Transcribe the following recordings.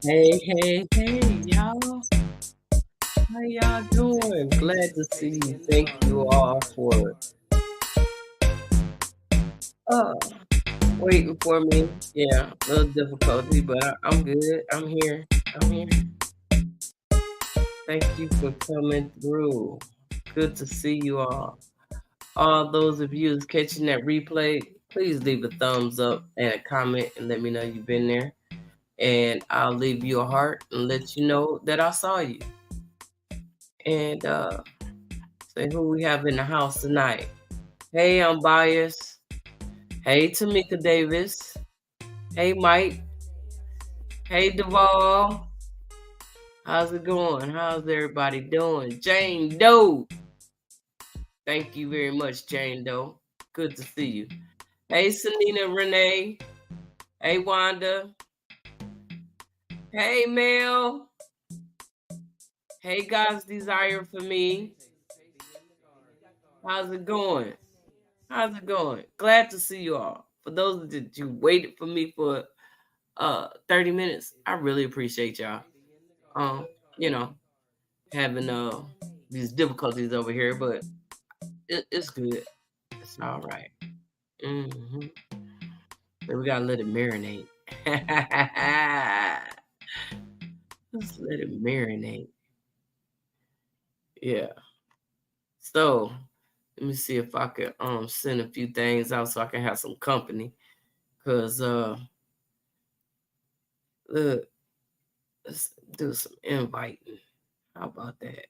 Hey, y'all. How y'all doing? Glad to see you. Thank you all for uh waiting for me. Yeah, a little difficulty, but I'm good. I'm here. I'm here. Thank you for coming through. Good to see you all. All those of you who's catching that replay, please leave a thumbs up and a comment and let me know you've been there. And I'll leave you a heart and let you know that I saw you. And say who we have in the house tonight. Hey, I'm Bias. Hey, Tamika Davis. Hey, Mike. Hey, Duvall. How's it going? How's everybody doing? Jane Doe. Thank you very much, Jane Doe. Good to see you. Hey, Selena Renee. Hey, Wanda. Hey, Mel. Hey, God's Desire for Me. How's it going? How's it going? Glad to see you all. For those that you waited for me for 30 minutes, I really appreciate y'all. Um, you know, having these difficulties over here, but it's good. It's all right. Mm-hmm. So we gotta let it marinate. Let's let it marinate. Yeah. So let me see if I could send a few things out so I can have some company. Cause look, let's do some inviting. How about that?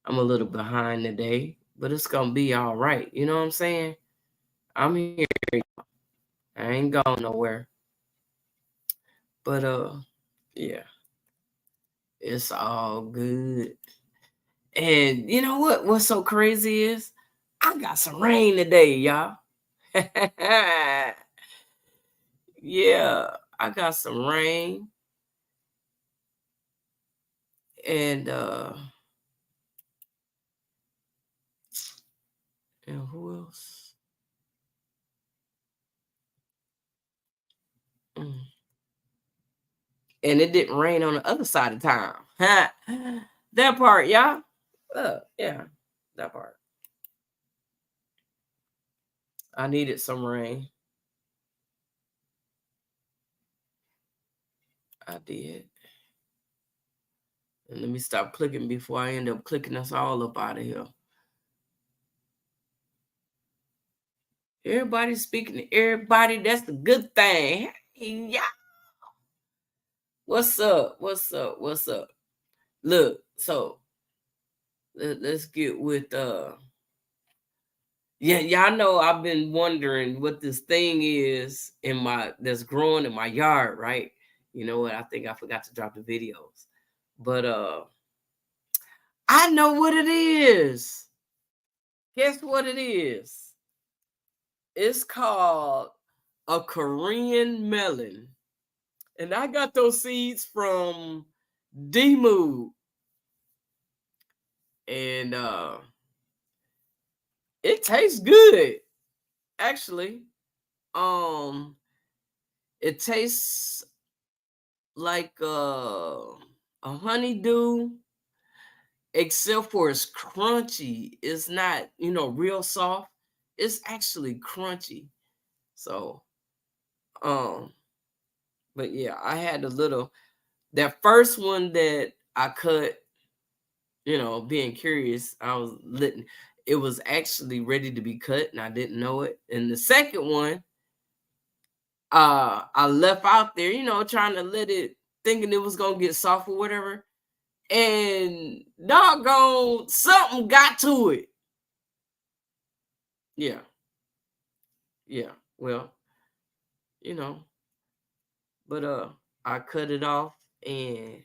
I'm a little behind today, but it's gonna be all right. You know what I'm saying? I'm here. I ain't going nowhere. But yeah, it's all good. And you know what? What's so crazy is I got some rain today, y'all. Yeah, I got some rain. And who else? Mm. And it didn't rain on the other side of town. That part, y'all. Yeah, that part. I needed some rain. I did. And let me stop clicking before I end up clicking us all up out of here. Everybody's speaking to everybody. That's the good thing. Hey, yeah. What's up? What's up? What's up? Look, so let's get with yeah, y'all know I've been wondering what this thing is that's growing in my yard, right? You know what? I think I forgot to drop the videos. But I know what it is. Guess what it is? It's called a Korean melon. And I got those seeds from D-Mood. And it tastes good, actually. Um, it tastes like a honeydew, except for it's crunchy. It's not, real soft. It's actually crunchy. So, um, but yeah, I had that first one that I cut, being curious, it was actually ready to be cut and I didn't know it. And the second one, I left out there, trying to let it, thinking it was gonna get soft or whatever. And doggone something got to it. Yeah. Yeah. Well, you know, but I cut it off and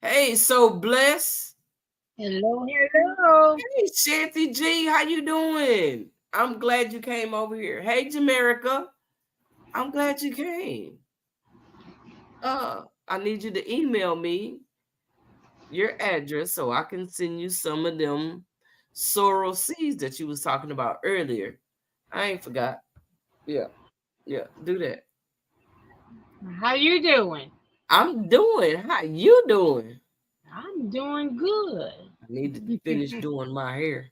hey, so bless. Hello, hello. Hey, Shanty G, how you doing? I'm glad you came over here. Hey, Jamerica, I'm glad you came. I need you to email me your address so I can send you some of them sorrel seeds that you was talking about earlier. I ain't forgot. Yeah, yeah, do that. How you doing? I'm doing. How you doing? I'm doing good. I need to finish doing my hair.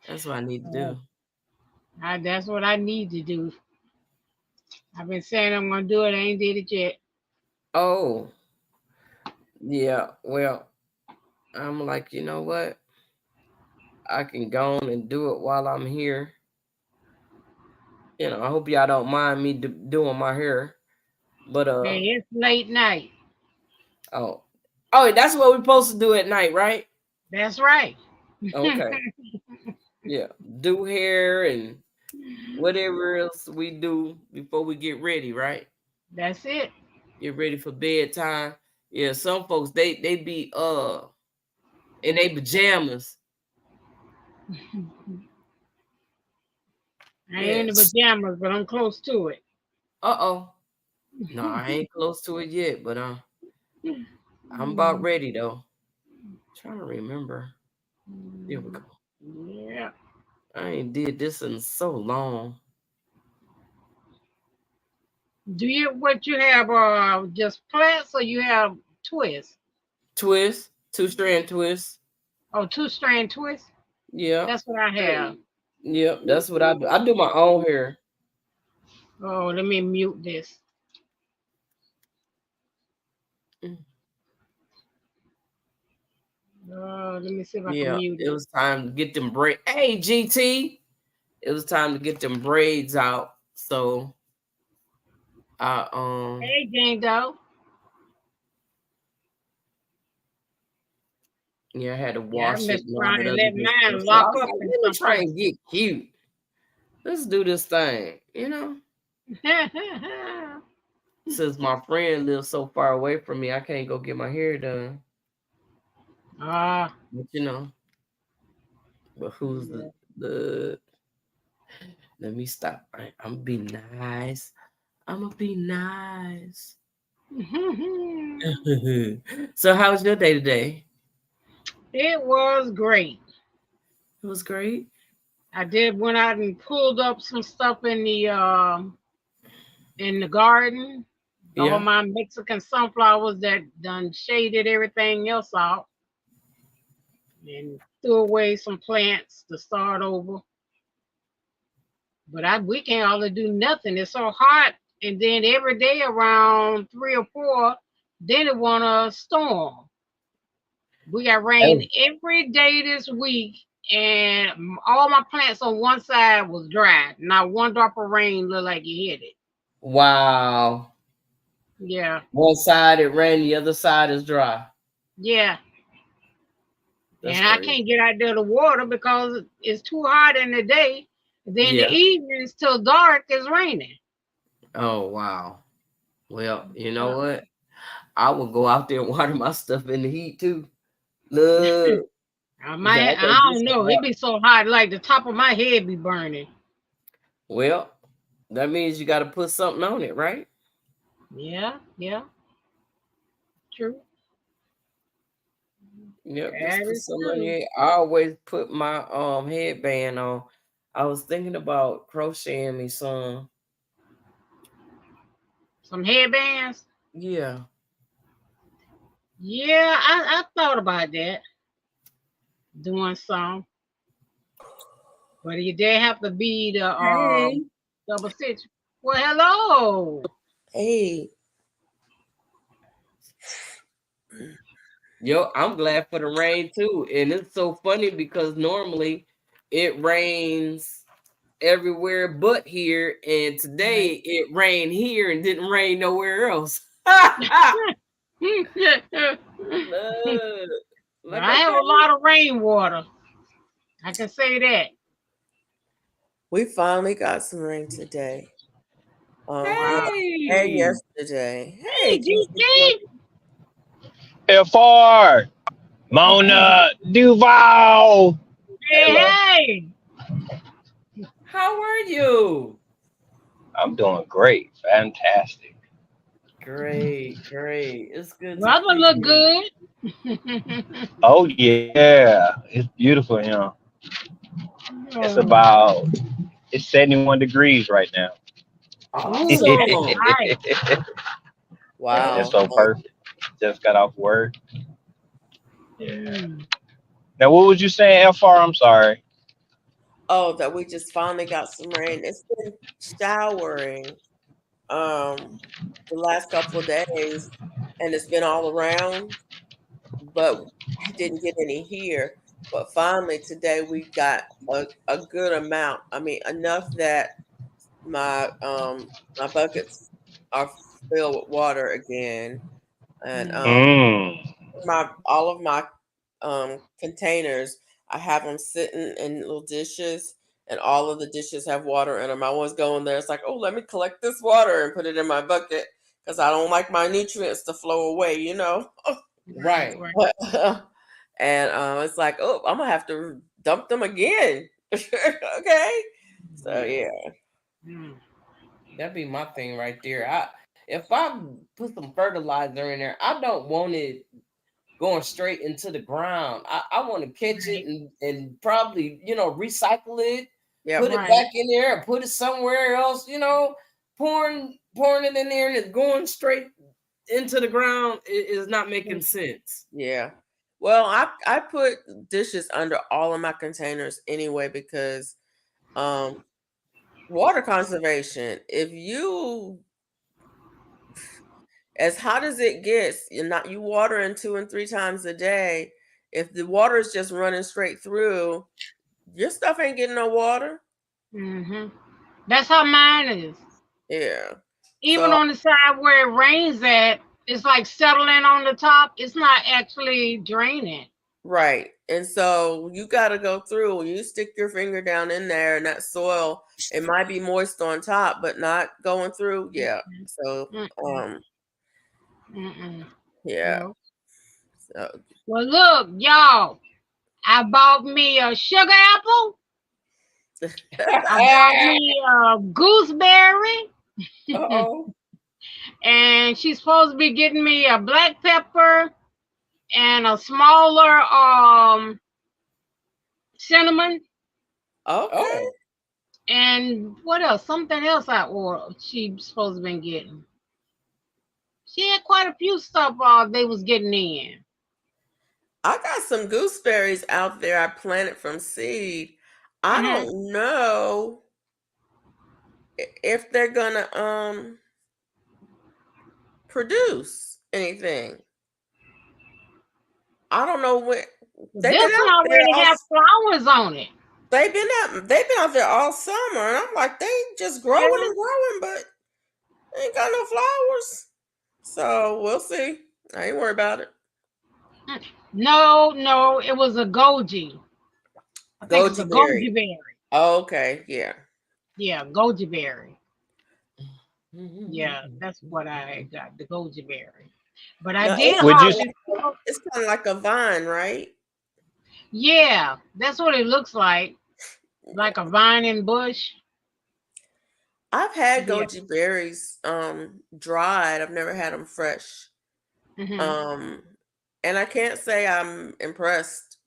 That's what I need to do. That's what I need to do. I've been saying I'm gonna do it. I ain't did it yet. Oh, yeah. Well, I'm like, you know what? I can go on and do it while I'm here. I hope y'all don't mind me doing my hair. But Hey, it's late night. oh, oh, that's what we're supposed to do at night, right? That's right. Okay, yeah, do hair and whatever else we do before we get ready, right? That's it. Get ready for bedtime. Yeah, some folks they be in their pajamas. I ain't in the Yes. pajamas, but I'm close to it. Oh. No, I ain't close to it yet, but I'm about ready though. Trying to remember. Here we go. Yeah. I ain't did this in so long. Do you what you have? Just plaits or you have twists? Twist, 2-strand twist. Oh, 2-strand twist. Yeah. That's what I have. Yep, that's what I do. I do my own hair. Oh, let me mute this. Oh, let me see if I can mute it it. was time to get them braids. Hey, GT, it was time to get them braids out. So I Hey, Jane Doe. Yeah, I had to wash it I'm and all trying that to other let good stuff. mine So I lock was up like, in let me some try place. and get cute. Let's do this thing, Since my friend lives so far away from me, I can't go get my hair done. But but who's the let me stop. I'm gonna be nice. I'm gonna be nice. So how was your day today? It was great. It was great. I went out and pulled up some stuff in the garden. All my Mexican sunflowers that done shaded everything else out. And threw away some plants to start over. But we can't hardly do nothing. It's so hot. And then every day around 3 or 4, then it want a storm. We got rain every day this week, and all my plants on one side was dry. Not one drop of rain looked like it hit it. Wow. Yeah. One side it rain, the other side is dry. Yeah. That's and crazy. I can't get out there to water because it's too hot in the day. Then the evenings till dark is raining. Oh, wow. Well, you know what? I will go out there and water my stuff in the heat too. Look. I don't know. It be so hot, like the top of my head be burning. Well, that means you got to put something on it, right? Yeah. True. Yep, just put something on it. I always put my headband on. I was thinking about crocheting me some headbands. Yeah. Yeah, I thought about that. Doing some. But they have to be the double stitch. Well, hello. Hey. Yo, I'm glad for the rain too. And it's so funny because normally it rains everywhere but here. And today it rained here and didn't rain nowhere else. I have a lot of rainwater. I can say that. We finally got some rain today. Hey. And yesterday. Hey, GG. FR, Mona Duval. Hey. How are you? I'm doing great. Fantastic. Great. It's good. Brother look good. Oh yeah, it's beautiful, It's 71 degrees right now. Awesome. Just Wow. so perfect. Just got off work. Yeah. Mm. Now, what was you saying, FR? I'm sorry. Oh, that we just finally got some rain. It's been showering the last couple of days, and it's been all around, but I didn't get any here. But finally today we got a good amount. I mean, enough that my buckets are filled with water again, and Mm. my all of my containers, I have them sitting in little dishes, and all of the dishes have water in them. I always go in there. It's like, oh, let me collect this water and put it in my bucket because I don't like my nutrients to flow away. You know. Right. And it's like, oh, I'm gonna have to dump them again. Okay. So yeah. Mm. That'd be my thing right there. If I put some fertilizer in there, I don't want it going straight into the ground. I want to catch it and probably, recycle it, Yeah. put it Right. back in there and put it somewhere else, pouring it in there and it's going straight into the ground is not making sense. Yeah. Well, I put dishes under all of my containers anyway because water conservation. If you as hot as it gets, you watering 2 and 3 times a day. If the water is just running straight through, your stuff ain't getting no water. Mm-hmm. That's how mine is. Yeah. Even So on the side where it rains at, it's like settling on the top. It's not actually draining. right. And so you got to go through. You stick your finger down in there, and that soil, it might be moist on top, but not going through. Yeah. So Mm-mm. Mm-mm. yeah. No. So Well, look, y'all. I bought me a sugar apple. I bought me a gooseberry. uh-oh. And she's supposed to be getting me a black pepper and a smaller cinnamon. Okay. Oh, And what else? Something else I ordered. She's supposed to been getting. She had quite a few stuff they was getting in. I got some gooseberries out there I planted from seed. I Mhm. don't know if they're gonna produce anything. I don't know when they've been This one out there already has flowers on it. they've been out there all summer, and I'm like, they just growing Yeah. and growing, but they ain't got no flowers. So we'll see. I ain't worried about it. No, it was a goji. I think it's a Goji berry. goji berry. Oh, okay, yeah. Yeah, goji berry. mm-hmm. Yeah, that's what I got, the goji berry. But I Now, did Would you? harvest. it's kind of like a vine, right? Yeah, that's what it looks like a vine and bush. I've had Yeah. goji berries dried. I've never had them fresh. Mhm. And I can't say I'm impressed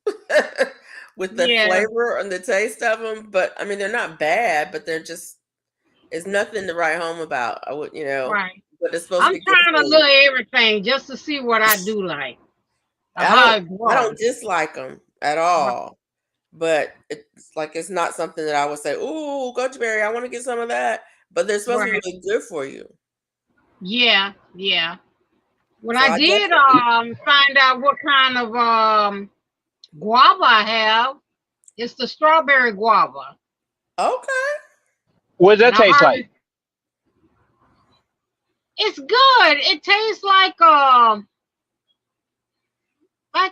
with the Yeah, flavor and the taste of them, but I mean they're not bad, but they're just it's nothing to write home about. I would, right. but it's supposed to I'm be good trying for to you. look everything just to see what I do like, or I how it I don't grows. dislike them at all, but it's not something that I would say, "Ooh, goji berry, I want to get some of that." But they're supposed to be Right. really good for you. Yeah. When So I I did definitely find out what kind of guava I have, it's the strawberry guava. okay. What does And that I taste like? harvest. It's good. It tastes like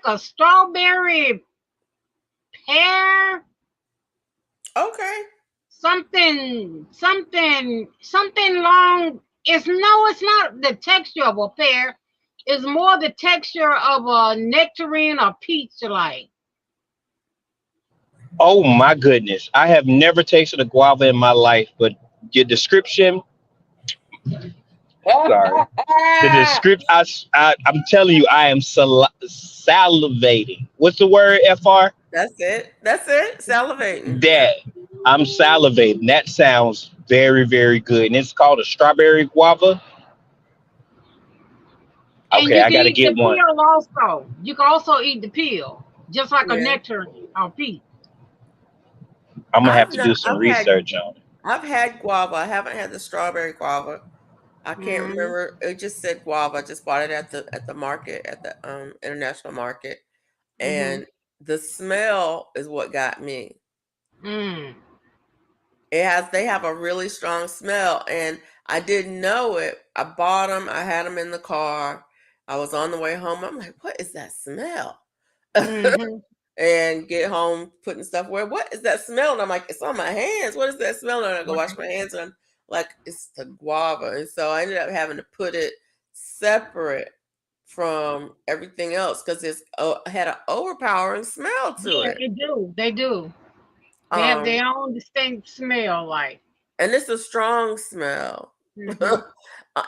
a strawberry pear, Okay. something long. It's not the texture of a pear. It's more the texture of a nectarine or peach like. Oh my goodness! I have never tasted a guava in my life, but your description. Sorry, the description. I'm telling you, I am salivating. What's the word? Fr. That's it. That's it. Salivating. Yeah. That I'm salivating. That sounds very, very good. And it's called a strawberry guava. And Okay, you I can gotta eat the get one. peel also. You can also eat the peel, just like a Yeah. nectarine or peach. I'm gonna have I've to do not. some research on it. I've had guava. I haven't had the strawberry guava. I can't Mm-hmm. remember. It just said guava. I just bought it at the market at the international market, Mm-hmm. and the smell is what got me. Mm. They have a really strong smell, and I didn't know it. I bought them. I had them in the car. I was on the way home. I'm like, what is that smell? Mm-hmm. And get home putting stuff where, what is that smell? And I'm like, it's on my hands. What is that smell? And I go wash Right. my hands, and I'm like, it's the guava. And so I ended up having to put it separate from everything else because it had an overpowering smell to Yeah, it. they do. They do. They have Um, their own distinct smell, like. and it's a strong smell. Mm-hmm.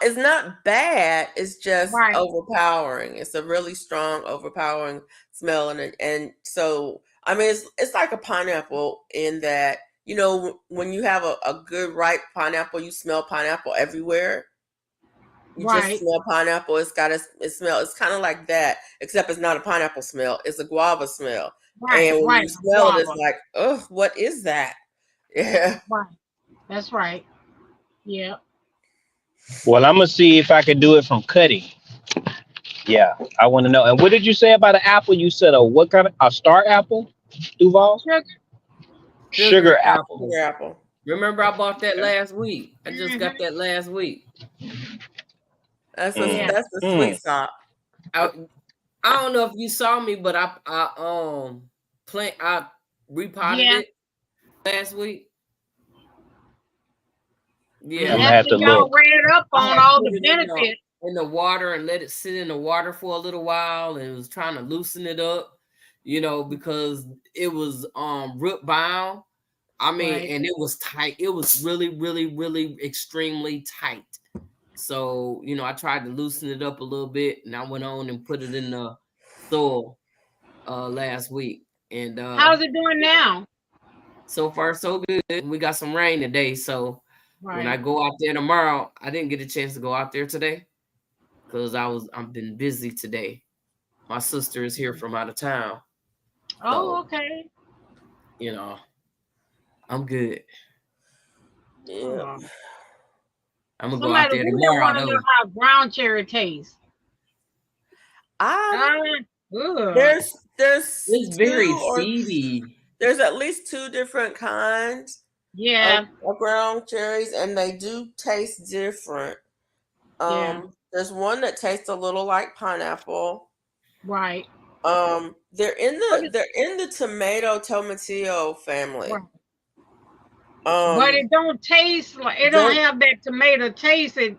It's not bad. It's just Right. overpowering. It's a really strong, overpowering smell, and so I mean, it's like a pineapple in that when you have a good ripe pineapple, you smell pineapple everywhere. You just Right. smell pineapple. It smell. It's kind of like that, except it's not a pineapple smell. It's a guava smell, Right. and when Right. you smell it, it's Guava. like, oh, what is that? Yeah. Right. That's right. Yeah. Well, I'm gonna see if I can do it from cutting. Yeah, I want to know. And what did you say about an apple? You said what kind of a star apple, Duval? Sugar. Sugar Sugar apple. apple. Sugar apple. Remember, I bought that last week. I just got Mm-hmm. that last week. Yeah. That's the Mm. sweet side. I don't know if you saw me, but I repotted Yeah. it last week. And I'm Yeah, gonna have after to y'all look. read up I on had all put the it benefits, in the water and let it sit in the water for a little while, and was trying to loosen it up, because it was root bound. I mean, right? and it was tight. It was really, really, really extremely tight. So, I tried to loosen it up a little bit, and I went on and put it in the soil last week. And How's it doing now? so far so good. We got some rain today, so when I Right. go out there tomorrow, I didn't get a chance to go out there today because I've been busy today. My sister is here from out of town. Oh, So, okay. I'm good. Yeah. Oh. I'm gonna go out Somebody there really want tomorrow to know though. how ground cherry tastes. Um, Ugh. there's It's very two or seedy. there's at least two different kinds Yeah. of ground cherries, and they do taste different. Yeah. There's one that tastes a little like pineapple. Right. They're in the tomatillo family. Right. But Um, it don't taste like, it don't they're have that tomato taste. It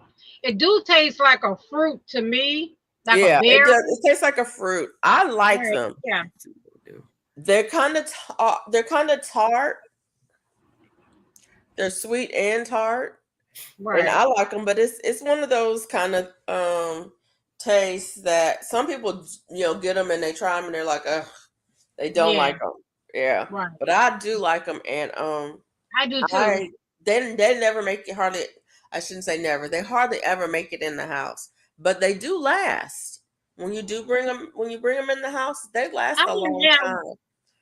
do taste like a fruit to me, like a yeah, it berry. does. It tastes like a fruit. I like Right. them. Yeah. They're kind of tart. They're sweet and tart. And Right. I like them, but it's one of those kind of tastes that some people get them and they try them and they're like, ugh, they don't Yeah. like them. Yeah, Right. but I do like them, and I do too. I they never make it hardly. I shouldn't say never. They hardly ever make it in the house, but they do last. When you bring them in the house, they last I a didn't long have. time.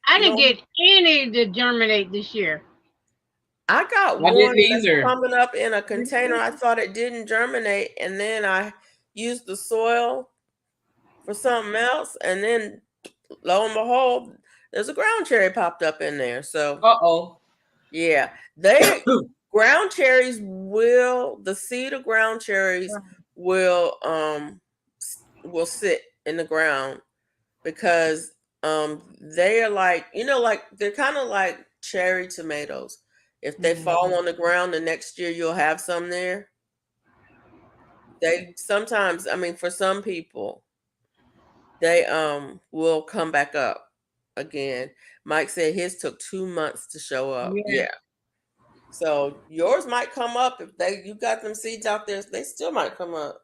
I You didn't don't. get any to germinate this year. I got I didn't one that's either. coming up in a container. Mhm. I thought it didn't germinate, and then I used the soil for something else, and then lo and behold, there's a ground cherry popped up in there. So Uh-oh. yeah, the seed of ground cherries Right. will sit in the ground because they are like they're kind of like cherry tomatoes. If they fall Mhm. on the ground, the next year you'll have some there. They sometimes, I mean, for some people, they will come back up again. Mike said his took 2 months to show up. Yeah. Yeah. So yours might come up if you got them seeds out there, they still might come up.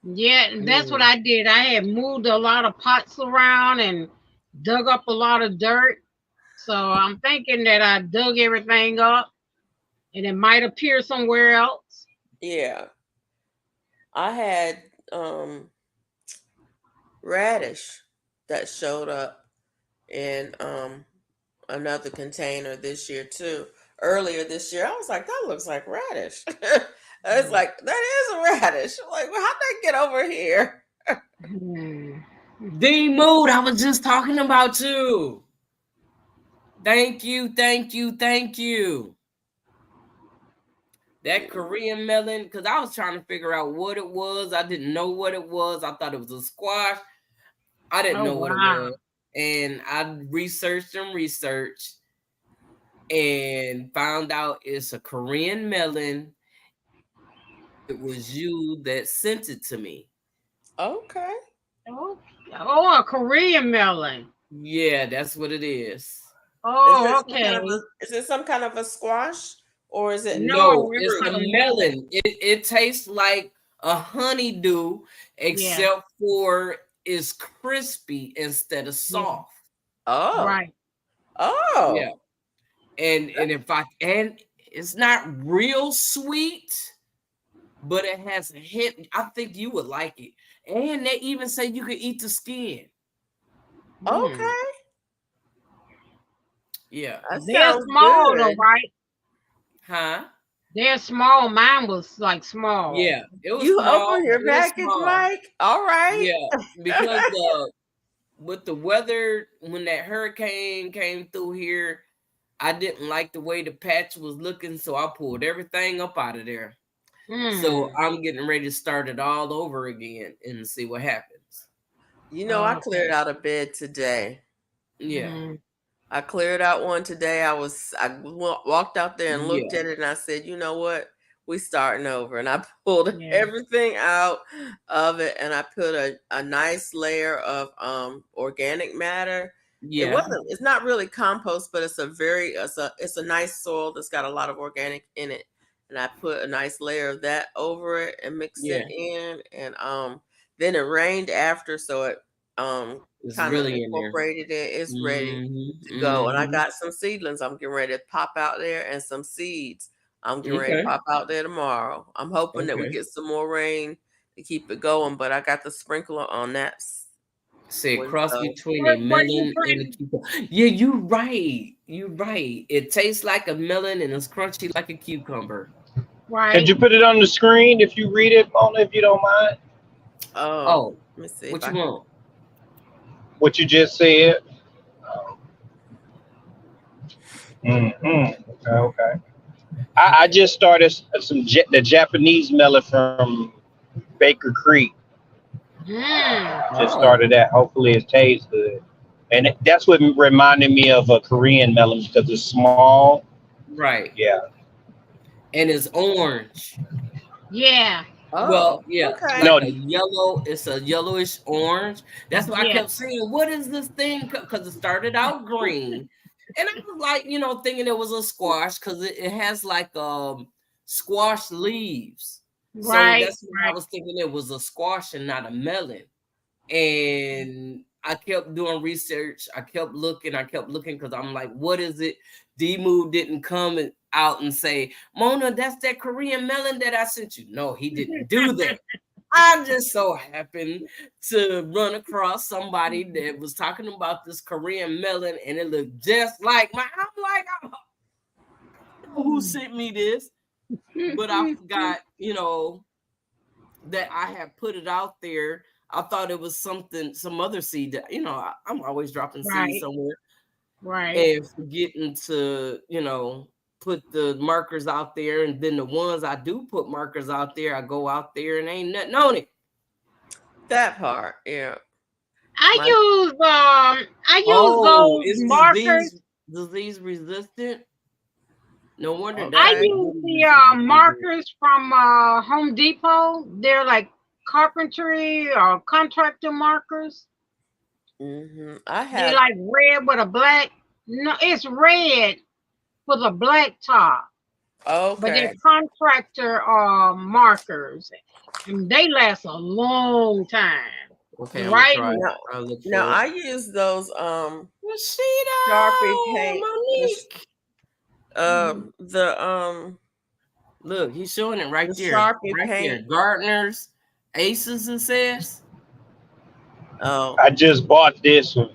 Yeah, and that's what Mm. I did. I had moved a lot of pots around and dug up a lot of dirt. So I'm thinking that I dug everything up and it might appear somewhere else. Yeah. I had radish that showed up in another container this year too. Earlier this year, I was like, that looks like radish. I was like, that is a radish. I'm like, well, how'd that get over here? D Mood, I was just talking about you. Thank you, thank you, thank you. That Korean melon, because I was trying to figure out what it was. I didn't know what it was. I thought it was a squash. I didn't know what it was. And I researched and found out it's a Korean melon. It was you that sent it to me. Okay. Oh, a Korean melon. Yeah, that's what it is. Oh, okay. Is it some kind of a squash? Or is it no? It's a melon. It tastes like a honeydew, except for it's crispy instead of soft. Oh, right. Oh, yeah. And it's not real sweet, but it has a hint. I think you would like it. And they even say you could eat the skin. Okay. Yeah. They're small though, right? Huh? They're small. Mine was like small. Yeah. It was you small. open your package, Mike? All right. Yeah. Because with the weather, when that hurricane came through here, I didn't like the way the patch was looking, so I pulled everything up out of there. So I'm getting ready to start it all over again and see what happens. You know, I cleared out a bed today. Yeah. I cleared out one today. I walked out there and looked at it, and I said, you know what? We starting over. And I pulled everything out of it, and I put a nice layer of organic matter. Yeah. It's not really compost, but it's a nice soil that's got a lot of organic in it. And I put a nice layer of that over it and mixed it in. And then it rained after, so it it's kind really of incorporated it. It's ready to go. And I got some seedlings I'm getting ready to pop out there, and some seeds I'm getting ready to pop out there tomorrow. I'm hoping that we get some more rain to keep it going, but I got the sprinkler on that. Say cross between a melon and a cucumber. Yeah, you're right. You're right. It tastes like a melon and it's crunchy like a cucumber. Right. Could you put it on the screen if you read it, Mona, if you don't mind? Oh, let me see. What you want? What you just said. Okay. I just started the Japanese melon from Baker Creek. Just started that. Hopefully it tastes good. And that's what reminded me of a Korean melon because it's small. Right. Yeah. And it's orange. Yeah. Well, yeah. Okay. No, it's a yellowish orange. That's why I kept saying, what is this thing? Because it started out green. And I was like, thinking it was a squash because it has like squash leaves. Right. So that's why I was thinking it was a squash and not a melon. And I kept doing research. I kept looking because I'm like, what is it? D-Mood didn't come out and say, Mona, that's that Korean melon that I sent you. No, he didn't do that. I just so happened to run across somebody that was talking about this Korean melon and it looked just like mine. I'm like, oh, who sent me this? But I forgot, that I had put it out there. I thought it was some other seed that, I'm always dropping seeds somewhere. Right. And forgetting to, put the markers out there. And then the ones I do put markers out there, I go out there and ain't nothing on it. That part, yeah. I use those markers. Disease resistant. No wonder. I use the markers from Home Depot. They're like carpentry or contractor markers. They're like red with a black. No, it's red with a black top. Okay. But they're contractor markers, and they last a long time. Okay, right now I use those Rashida, Sharpie paint. Monique. Look, he's showing it right there. Sharpie right paint. there. Gardeners, Aces, it says. Oh, I just bought this one.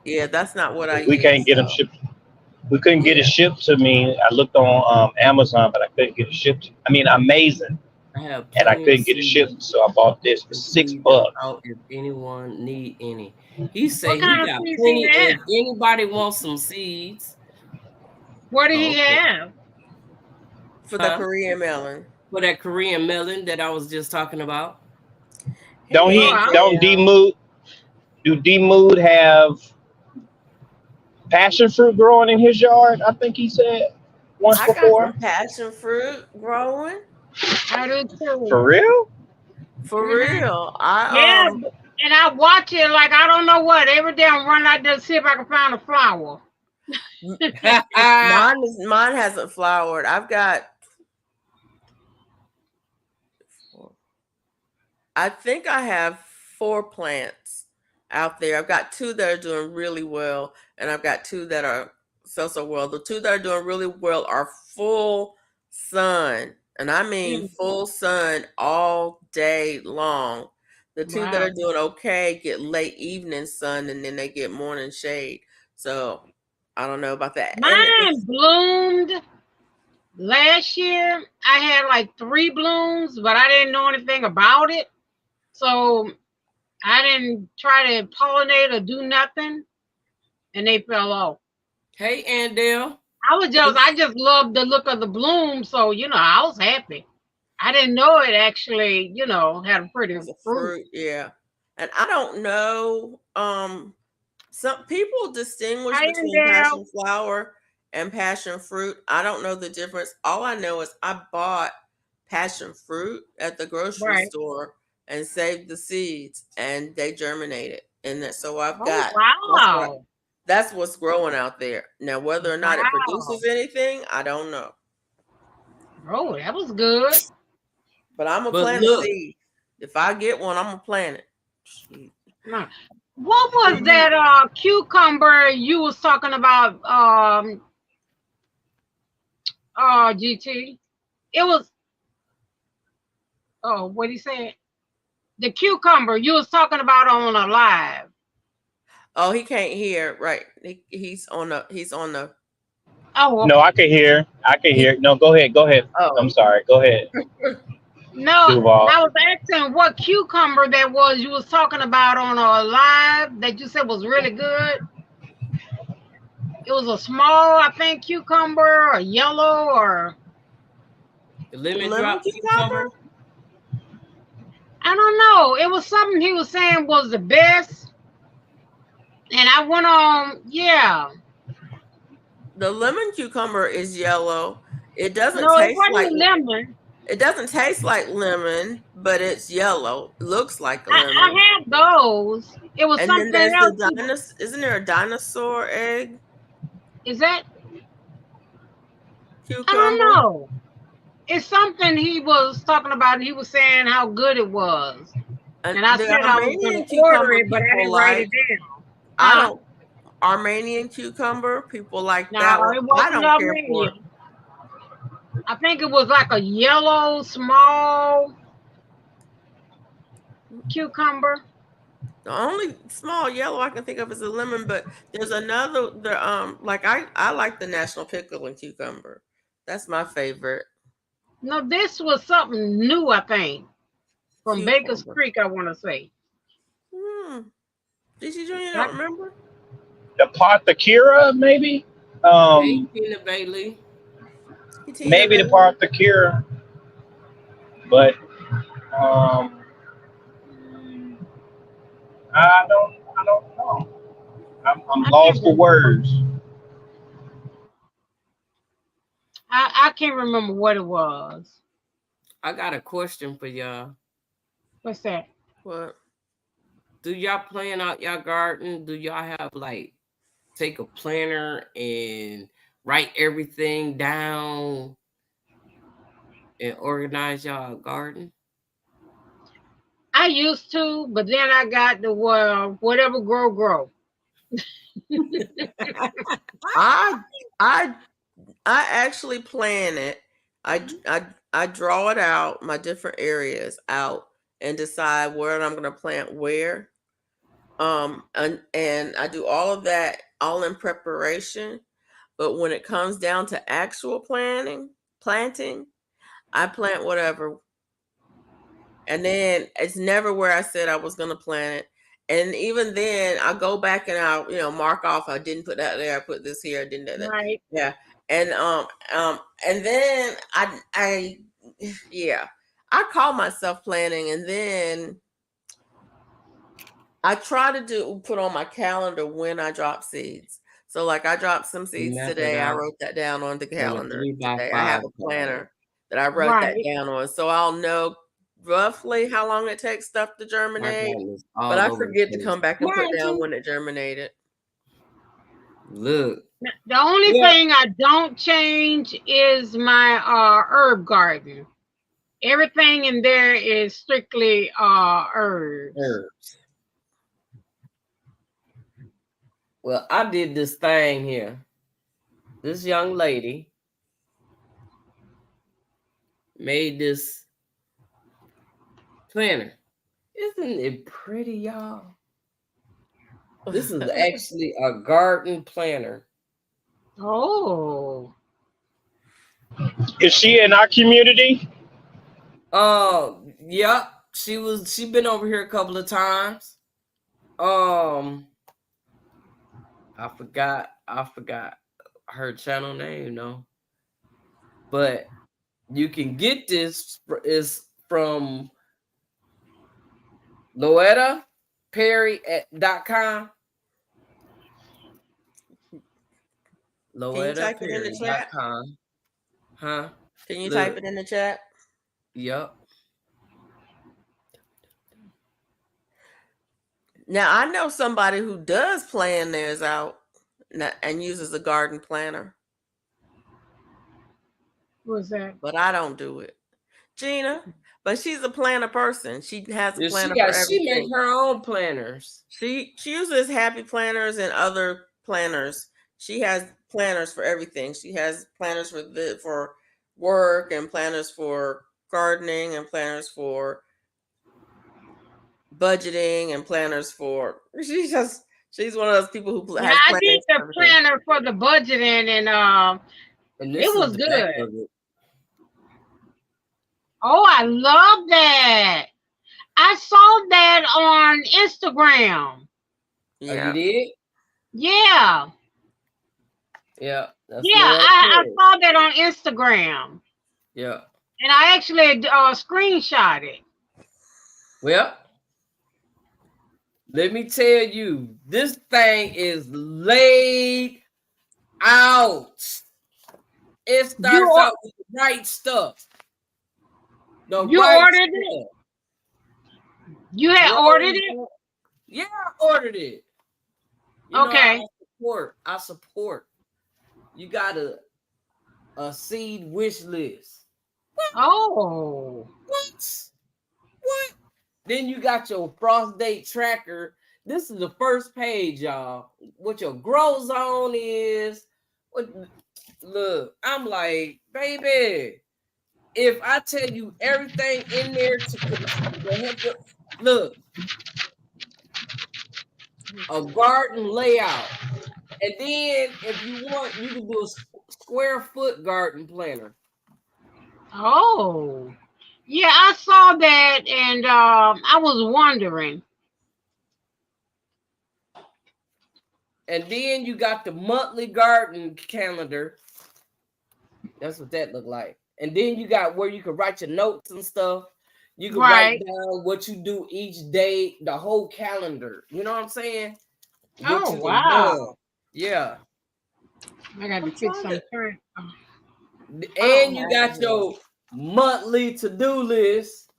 yeah, that's not what I We can't use. get them So shipped. We couldn't get it yeah. shipped to me. I looked on Amazon, but I couldn't get it shipped. I mean, Amazing, I have and I plenty of couldn't get it seeds shipped, so I bought this for and six seeds that's bucks. out if anyone need any. He What say he kind of got seeds he plenty. have? If anybody wants some seeds, What did oh, he okay. have? For the Huh? Korean melon. For that Korean melon that I was just talking about. Don't Hey, Oh, don't D Dale. Mood do D Mood have passion fruit growing in his yard? I think he said once I got before. some passion fruit growing. I do too. For real? For Hmm. real. Yeah, and I watch it like I don't know what. Every day I'm running out there to see if I can find a flower. Mine hasn't flowered. I've got I think I have 4 plants out there. I've got 2 that are doing really well, and I've got 2 that are so well. The 2 that are doing really well are full sun, and I mean Mm, full sun all day long. The 2 that wow. are doing okay get late evening sun, and then they get morning shade. So I don't know about that. And Mine bloomed last year. I had like 3 blooms, but I didn't know anything about it. So I didn't try to pollinate or do nothing, and they fell off. Hey, Andale. I just loved the look of the bloom, so I was happy. I didn't know it actually, had a pretty it's a fruit. fruit, yeah. And I don't know. Some people distinguish Hi, between Andale. passion flower and passion fruit. I don't know the difference. All I know is I bought passion fruit at the grocery Right. store and saved the seeds, and they germinated. And so I've Oh, got wow. that's what's growing out there. Now, whether or not it Wow. produces anything, I don't know. Oh, that was good. But I'm gonna But plant a look, seed. If I get one, I'm gonna plant it. Shoot. Nah. What Do was you? that cucumber you was talking about, GT? It was, oh, what he said? The cucumber you was talking about on a live. Oh, he can't hear. Right. He's on the. Oh, No, okay. I can hear. I can He, hear. No, go ahead. Go ahead. oh, I'm sorry. Go ahead, No, Duval. I was asking what cucumber that was you was talking about on a live that you said was really good. It was a small, I think, cucumber, or yellow, or the the lemon lemon drop cucumber. cucumber. I don't know. It was something he was saying was the best. And I went on, yeah. The lemon cucumber is yellow. It doesn't No, it taste like wasn't lemon. lemon, but it's yellow. It looks like I lemon. had those. It was And then something there's else. the dinosaur. Isn't there a dinosaur egg Is that? I don't cucumber? know. It's something he was talking about, and he was saying how good it was. And And I the said I was going Armenian to order cucumber it, but I people didn't write it like. down. I Huh? don't. Armenian cucumber people like No, that one. it I wasn't don't care for it. Armenian. I think it was like a yellow, small cucumber. The only small yellow I can think of is a lemon, but there's another. Like I like the national pickle and cucumber. That's my favorite No, this was something new, I think, from Baker's cucumber. Creek, I want to say. Did you Junior I, don't remember? The Parthakira, maybe. Hey, Tina Bailey. Tina Maybe the Bailey? Parthakira, but um, I don't know. I'm I lost can't for remember. words. I can't remember what it was. I got a question for y'all. What's that? What? Do y'all plan out y'all garden? Do y'all have like take a planner and write everything down and organize y'all garden? I used to, but then I got the whatever grow. I actually plan it. I draw it out, my different areas out, and decide where I'm going to plant where. And I do all of that all in preparation. But when it comes down to actual planting, I plant whatever. And then it's never where I said I was going to plant it. And even then, I go back and I'll mark off. I didn't put that there. I put this here. I didn't do that. Right. Yeah. And then I call myself planning, and then I try to put on my calendar when I drop seeds. So like I dropped some seeds today. I wrote that down on the calendar today. I have a planner that I wrote that down on. So I'll know roughly how long it takes stuff to germinate. But I forget to come back and put down when it germinated. Look. The only thing I don't change is my herb garden. Everything in there is strictly herbs. Well, I did this thing here. This young lady made this planner. Isn't it pretty, y'all? This is actually a garden planner. Oh. Is she in our community? Yep. She been over here a couple of times. I forgot her channel name, no. But you can get this is from LoettaPerry.com. LoettaPerry.com. Huh? Can you type it in the chat? Yep. Now I know somebody who does plan theirs out and uses a garden planner. What's that? But I don't do it. Gina, but she's a planner person. She has a planner for everything. She makes her own planners. She uses Happy Planners and other planners. She has planners for everything. She has planners for work, and planners for gardening, and planners for budgeting, and planners for she's one of those people who has planners. I did the planner for the budgeting, and it was good. Oh, I love that. I saw that on Instagram. Yeah. Oh, you did? Yeah. Yeah. I saw that on Instagram. Yeah. And I actually screenshot it. Well, let me tell you, this thing is laid out. It starts out with the right stuff. You ordered it? You had ordered it? Yeah, I ordered it. Okay. I support. You got a seed wish list. What? Oh. What? Then you got your frost date tracker. This is the first page, y'all. What your grow zone is. Look, I'm like, baby, if I tell you everything in there to help you, look, a garden layout. And then if you want, you can do a square foot garden planner. Oh, yeah, I saw that, and I was wondering. And then you got the monthly garden calendar. That's what that looked like. And then you got where you can write your notes and stuff. You can write down what you do each day, the whole calendar. You know what I'm saying? Oh, wow. Yeah. I got to fix some turn. And you got your monthly to-do list.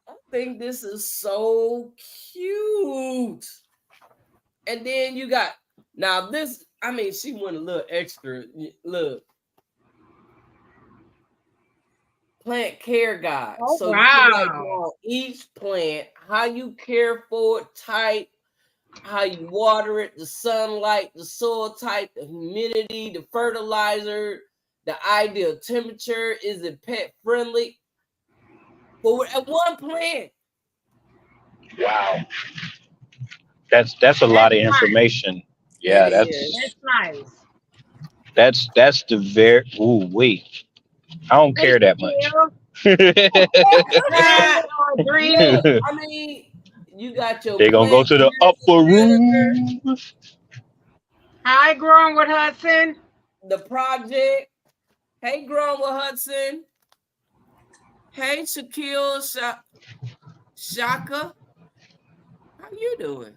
I think this is so cute. And then you got, now this, I mean, she went a little extra. Look. Plant care guide. Oh, so wow. you write down each plant, how you care for it, type, how you water it, the sunlight, the soil type, the humidity, the fertilizer, the ideal temperature, is it pet friendly? at one plant. Wow. That's a lot That's of nice. information. Yeah, It is. That's nice. that's the very ooh wait. I don't Hey, care that much. Shaquille. Hi, Dreamy. Look, They're I mean, you got your gonna go plant to the upper manager, room. Hi, Growing with Hudson. the project. Hey, Growing with Hudson. Hey, Shaquille Shaka. How you doing?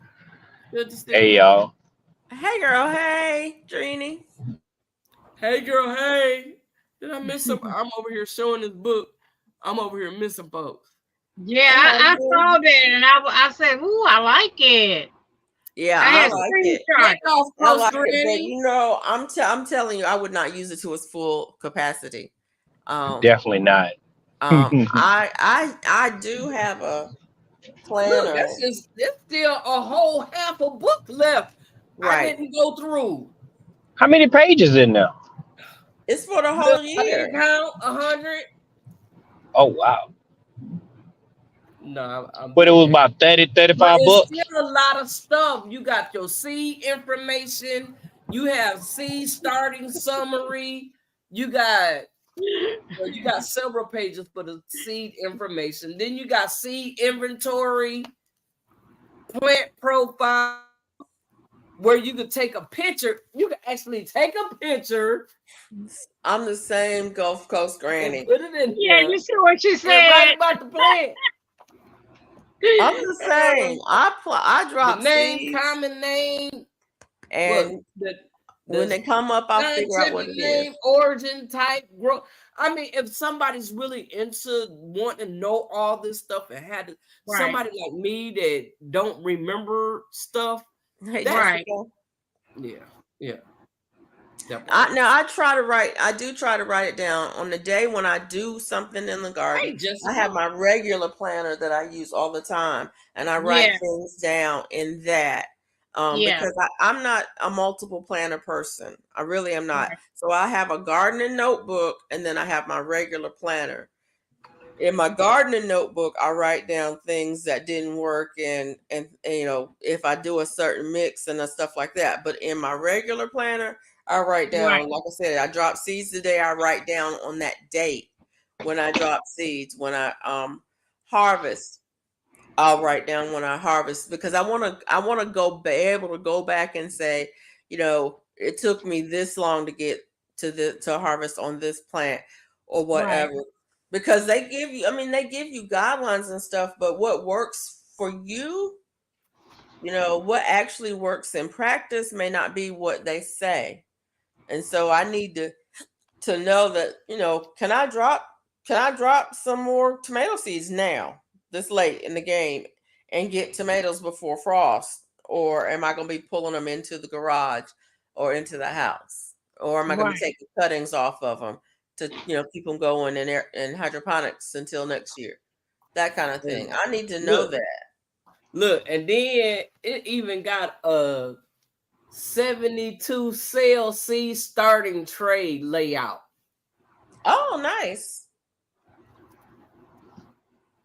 Good to see Hey you. y'all. Hey, girl. Hey, Trini. Hey, girl. Hey. Did I miss some? I'm over here showing this book. I'm over here missing folks. Yeah, I saw that and I said, ooh, I like it. Yeah, I I had like it. screenshots. Take off, I Coach like it, but Granny. you know, I'm telling you, I would not use it to its full capacity. Definitely not. I do have a planner. Look, there's still a whole half a book left. I Right. didn't go through. How many pages in there? It's for the whole I year. didn't count 100. Oh wow. No, I'm But it was kidding. about 30, But 35 it's books. still a lot of stuff. You got your seed information. You have seed starting summary. You got several pages for the seed information. Then you got seed inventory, plant profile, where you could take a picture. You can actually take a picture. I'm the same Gulf Coast Granny. And put it in Yeah, there. you see what she And said. write about the plant. I'm the same. I The drop name, seeds, common name. and Look, the when they come up, I'll figure out what scientific it name, is. origin, type, growth. I mean, if somebody's really into wanting to know all this stuff and had to, Right. somebody like me that don't remember stuff, Hey, Right. Jessica. yeah. I do try to write it down on the day when I do something in the garden. Hey, Jessica. I have my regular planner that I use all the time, and I write things down in that. Because I'm not a multiple planner person. I really am not. Right. So I have a gardening notebook, and then I have my regular planner. In my gardening notebook, I write down things that didn't work, and you know, if I do a certain mix and stuff like that. But in my regular planner, I write down, Right. like I said, I drop seeds today. I write down on that date when I drop seeds. When I harvest, I'll write down when I harvest, because I want to be able to go back and say, you know, it took me this long to get to harvest on this plant or whatever. Right. Because they give you guidelines and stuff, but what works for you, you know, what actually works in practice may not be what they say. And so I need to know that, you know, can I drop some more tomato seeds now, this late in the game, and get tomatoes before frost? Or am I going to be pulling them into the garage or into the house? Or am I going to be taking cuttings off of them to, you know, keep them going in hydroponics until next year? That kind of thing. I need to know that. Look, and then it even got a 72 cell seed starting tray layout. Oh, nice.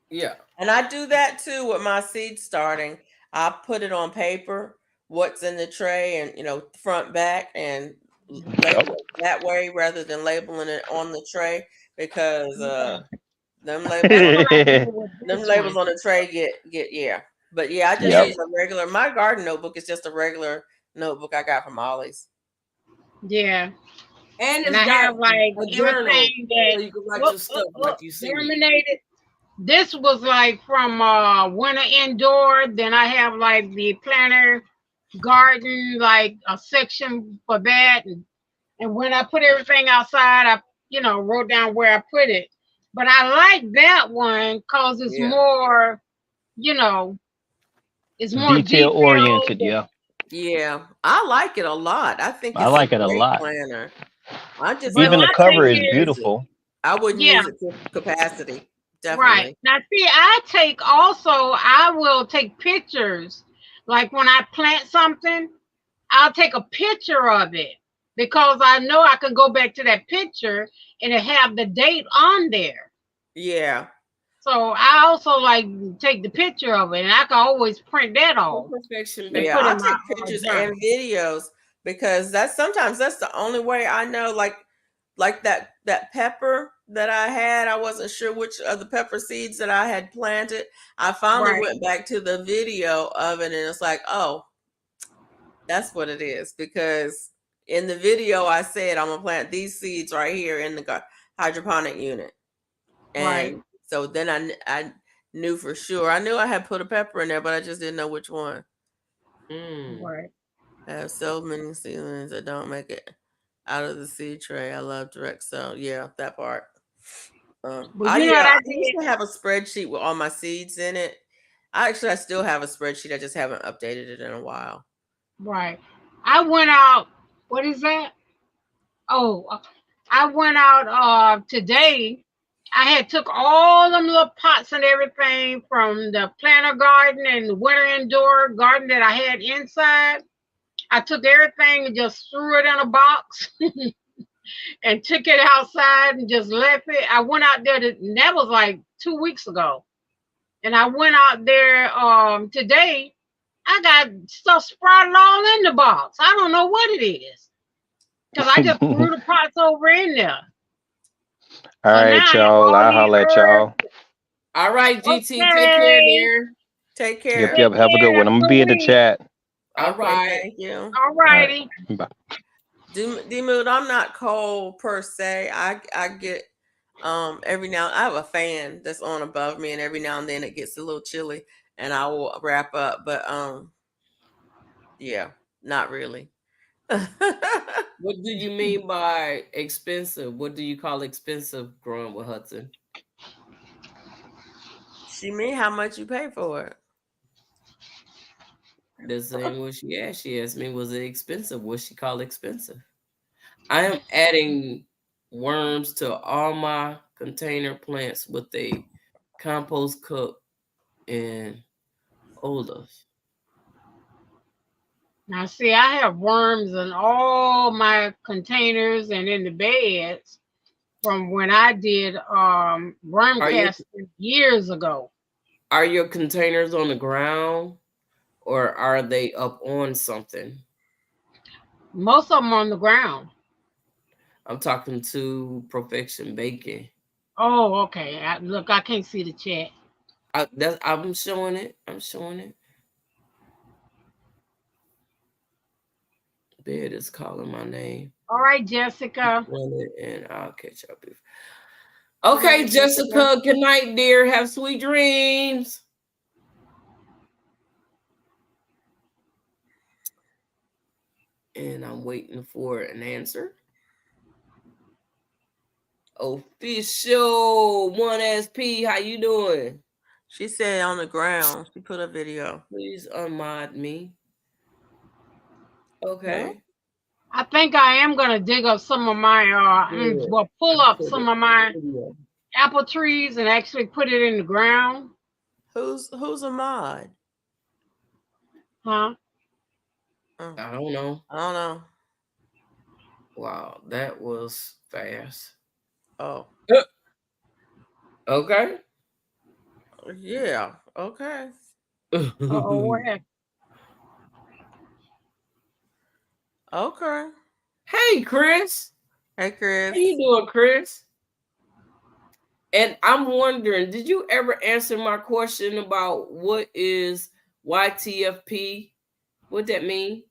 Yeah. And I do that too with my seed starting. I put it on paper, what's in the tray, and, you know, front, back, and label it that way rather than labeling it on the tray, because them labels on the tray get yeah. But yeah, I just use a regular. My garden notebook is just a regular notebook I got from Ollie's. Yeah. And I have like a journal everything that so you can write your stuff like you see. germinated. This was like from winter indoor. Then I have like the planter garden, like a section for that. And when I put everything outside, I, you know, wrote down where I put it. But I like that one because it's more, you know, it's more detail oriented. Yeah, I like it a lot. I think I like it a lot. Planner. I just even the cover is beautiful. I wouldn't use it to capacity. Definitely. Right. Now, see, I will take pictures. Like when I plant something, I'll take a picture of it because I know I can go back to that picture and it have the date on there. Yeah. So I also like take the picture of it, and I can always print that off Perfection, and baby. Yeah, put I in my take pictures journal. and videos because sometimes that's the only way I know. Like that pepper that I had, I wasn't sure which of the pepper seeds that I had planted. I finally Right. went back to the video of it, and it's like, oh, that's what it is. Because in the video, I said I'm gonna plant these seeds right here in the hydroponic unit, Right. and so then I knew for sure. I knew I had put a pepper in there, but I just didn't know which one. Right. I have so many seedlings that don't make it out of the seed tray. I love direct sell. Yeah, that part. But I you know what I I used did? to have a spreadsheet with all my seeds in it. I still have a spreadsheet. I just haven't updated it in a while. Right. I went out. What is that? Oh, I went out today. I had took all them little pots and everything from the planter garden and the winter indoor garden that I had inside. I took everything and just threw it in a box and took it outside and just left it. I went out there and that was like 2 weeks ago. And I went out there today. I got stuff sprouted all in the box. I don't know what it is. Because I just threw the pots over in there. All So now right, I have y'all. all I'll these holler at herbs. y'all. All right, GT. Take care, Okay. dear. Take Yep, care. yep. Take Have a good care. one. Have a I'm gonna good be in the week. chat. All Okay, right. thank you. All All right. righty. Bye. D-Mood, I'm not cold per se. I get every now I have a fan that's on above me, and every now and then it gets a little chilly, and I will wrap up. But yeah, not really. What do you mean by expensive? What do you call expensive growing with Hudson? She mean how much you pay for it. The same what she asked. She asked me, was it expensive? What she call expensive? I am adding worms to all my container plants with a compost cup and Olaf. Now, see, I have worms in all my containers and in the beds from when I did worm Are you casting years ago. are your containers on the ground or are they up on something? Most of them on the ground. I'm talking to Perfection Bacon. Oh, okay. Look, I can't see the chat. I'm showing it. I'm showing it. Bed is calling my name. All right, Jessica. And I'll catch up. Okay, Jessica. Good night, dear. Have sweet dreams. And I'm waiting for an answer. Official 1SP. How you doing? She said on the ground. She put a video. Please unmod me. Okay. I think I am gonna dig up some of my pull up some of my apple trees and actually put it in the ground. Who's a mod? Huh? I don't know. I don't know. Wow, that was fast. Oh. Okay. Yeah. Okay. Oh, what happened? Okay. Hey, Chris. Hey, Chris. How you doing, Chris? And I'm wondering, did you ever answer my question about what is YTFP? What that mean?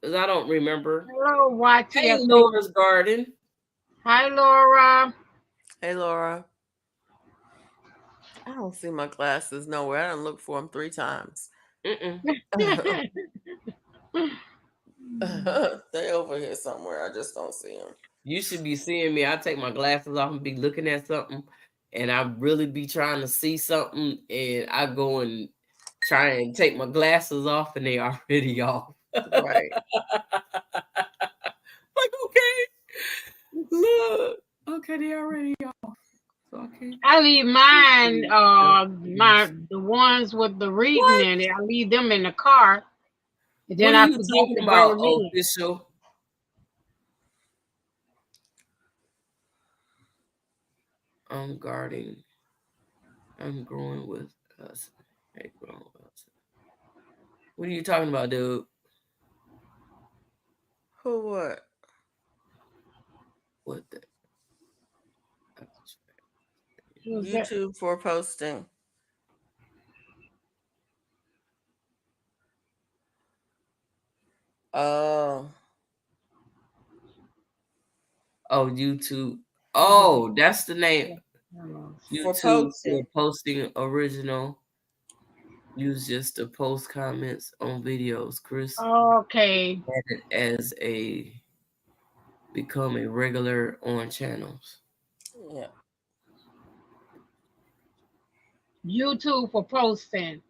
Because I don't remember. Hello, YTFP. Hey, Laura's Garden. Hi, Laura. Hey, Laura. I don't see my glasses nowhere. I done looked for them 3 times. They over here somewhere. I just don't see them. You should be seeing me. I take my glasses off and be looking at something, and I really be trying to see something, and I go and try and take my glasses off, and they already off. Right. Like, okay, look, okay, they already off. So I leave mine, the ones with the reading in it. I leave them in the car, and then what are I you forget talking to about, bring them in. Official? I'm guarding. I'm growing with us. Hey, growing with us. What are you talking about, dude? Who what? What the? Who's that? YouTube for posting. Oh, Oh, YouTube. Oh, that's the name. for YouTube for posting. posting original. Use just to post comments on videos. Chris Okay. added as a become a regular on channels. Yeah. YouTube for posting.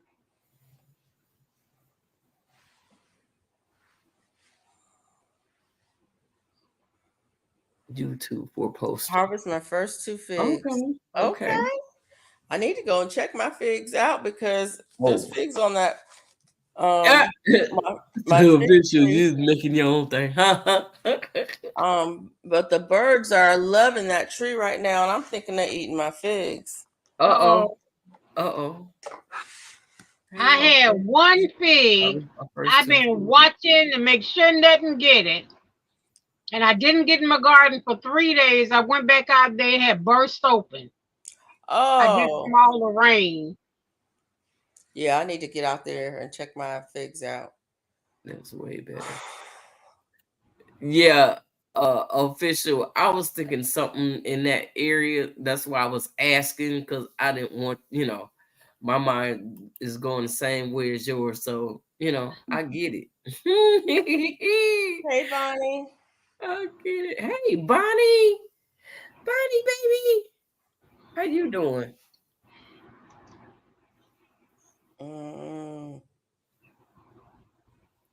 YouTube for posting. Harvest my first 2 figs. Okay. Okay. I need to go and check my figs out because there's Oh. figs on that. Ah! My So fig bitch, tree. you just making your own thing. But the birds are loving that tree right now, and I'm thinking they're eating my figs. Uh-oh. Uh-oh. I had one fig. I've been watching to make sure nothing get it. And I didn't get in my garden for 3 days. I went back out there, it had burst open. I guess Oh, from all the rain. yeah, I need to get out there and check my figs out. That's way better. Yeah, official. I was thinking something in that area. That's why I was asking because I didn't want, my mind is going the same way as yours. So, I get it. Hey, Bonnie. I get it. Hey, Bonnie. Bonnie, baby. How you doing?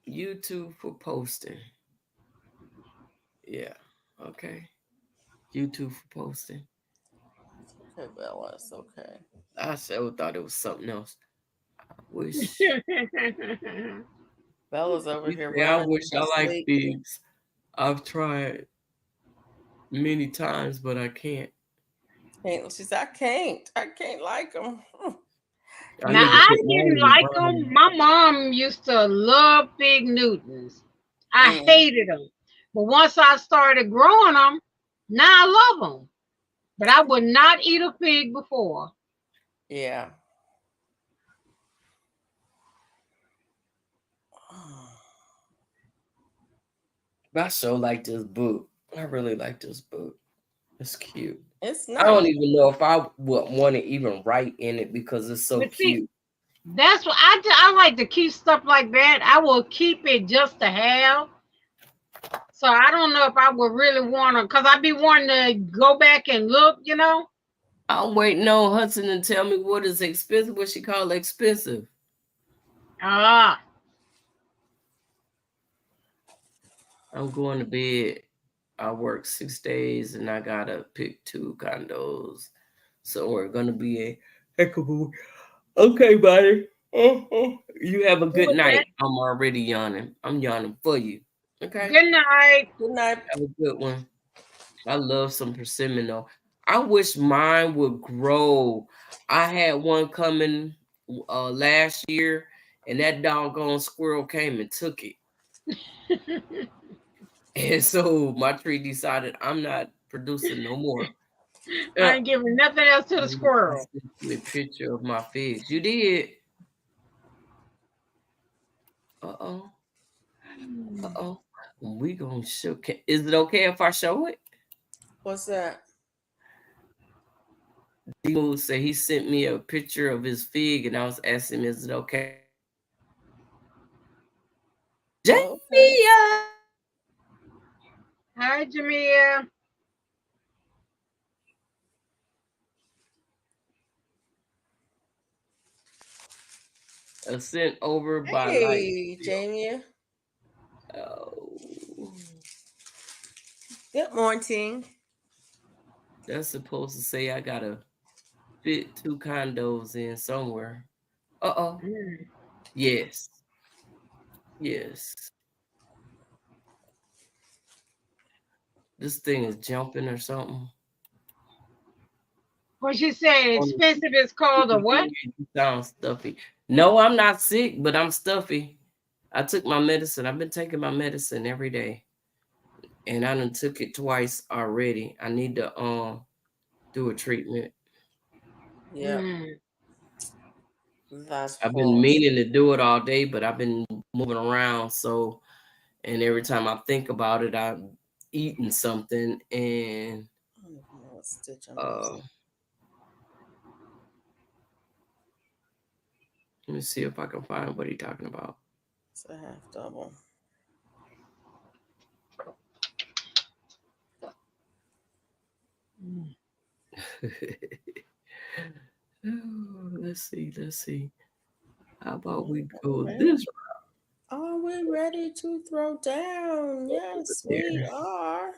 YouTube for posting. Yeah. Okay. YouTube for posting. Okay, Bella, it's okay. I sure thought it was something else. I wish. Bella's over here Yeah, I running. wish I like Sleep. figs. I've tried many times, but I can't. She said, I can't like them. Now, I didn't like them. My mom used to love fig Newtons. I hated them. But once I started growing them, now I love them. But I would not eat a fig before. Yeah. I so like this book. I really like this book. It's cute. It's nice. I don't even know if I would want to even write in it because it's so cute. That's what I like to keep stuff like that. I will keep it just to have. So I don't know if I would really want to, because I'd be wanting to go back and look, I'm waiting on Hudson to tell me what is expensive, what she call expensive. Ah. I'm going to bed. I work 6 days and I gotta pick 2 condos. So we're gonna be a heck of a week. Okay, buddy. You have a good night. I'm already yawning. I'm yawning for you. Okay. Good night. Good night. Have a good one. I love some persimmon though. I wish mine would grow. I had one coming last year, and that doggone squirrel came and took it. And so my tree decided I'm not producing no more. I ain't giving nothing else to the squirrel. I sent you a picture of my figs. You did. Uh-oh. Uh-oh. We gonna show. Is it okay if I show it? What's that? Demo said he sent me a picture of his fig, and I was asking him, is it okay? Jamia! Hi, Jamia. Sent over by Hey, Jamie. Oh. Good morning. That's supposed to say I gotta fit 2 condos in somewhere. Uh-oh. Yes. Yes. This thing is jumping or something. What she said, expensive is called a what? You sound stuffy. No, I'm not sick, but I'm stuffy. I took my medicine. I've been taking my medicine every day. And I done took it twice already. I need to do a treatment. Yeah. Mm. That's I've been meaning to do it all day, but I've been moving around. So, and every time I think about it, I'm eating something. And I don't even know what stitch I'm using. let me see if I can find what he's talking about. It's a half double. Let's see. How about we go this route? Are we ready to throw down? Yes, we are.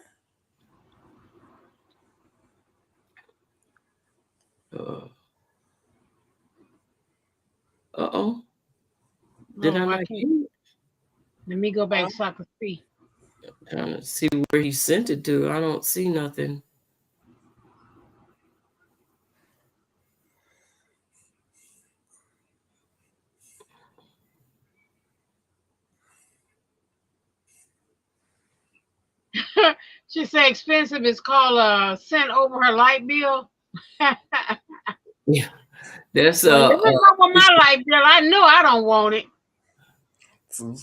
Uh-oh. Did I not get it? Let me go back so I can see. Trying to see where he sent it to. I don't see nothing. She said expensive is called sent over her light bill. Yeah, that's if it's over my light bill, I know I don't want it.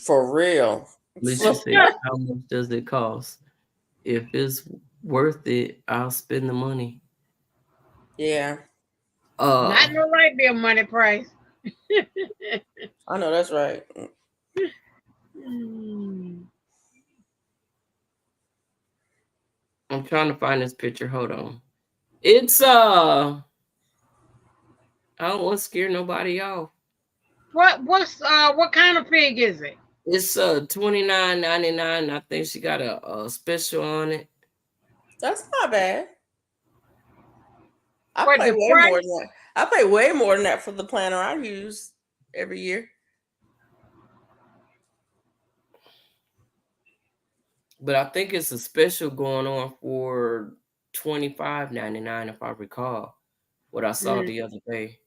For real. Alicia said, how much does it cost? If it's worth it, I'll spend the money. Yeah. Not no light bill money price. I know that's right. I'm trying to find this picture. Hold on. It's I don't want to scare nobody off. What kind of pig is it? It's $29.99. I think she got a special on it. That's not bad. I pay way more than that. I pay way more than that for the planner I use every year. But I think it's a special going on for $25.99, if I recall what I saw the other day.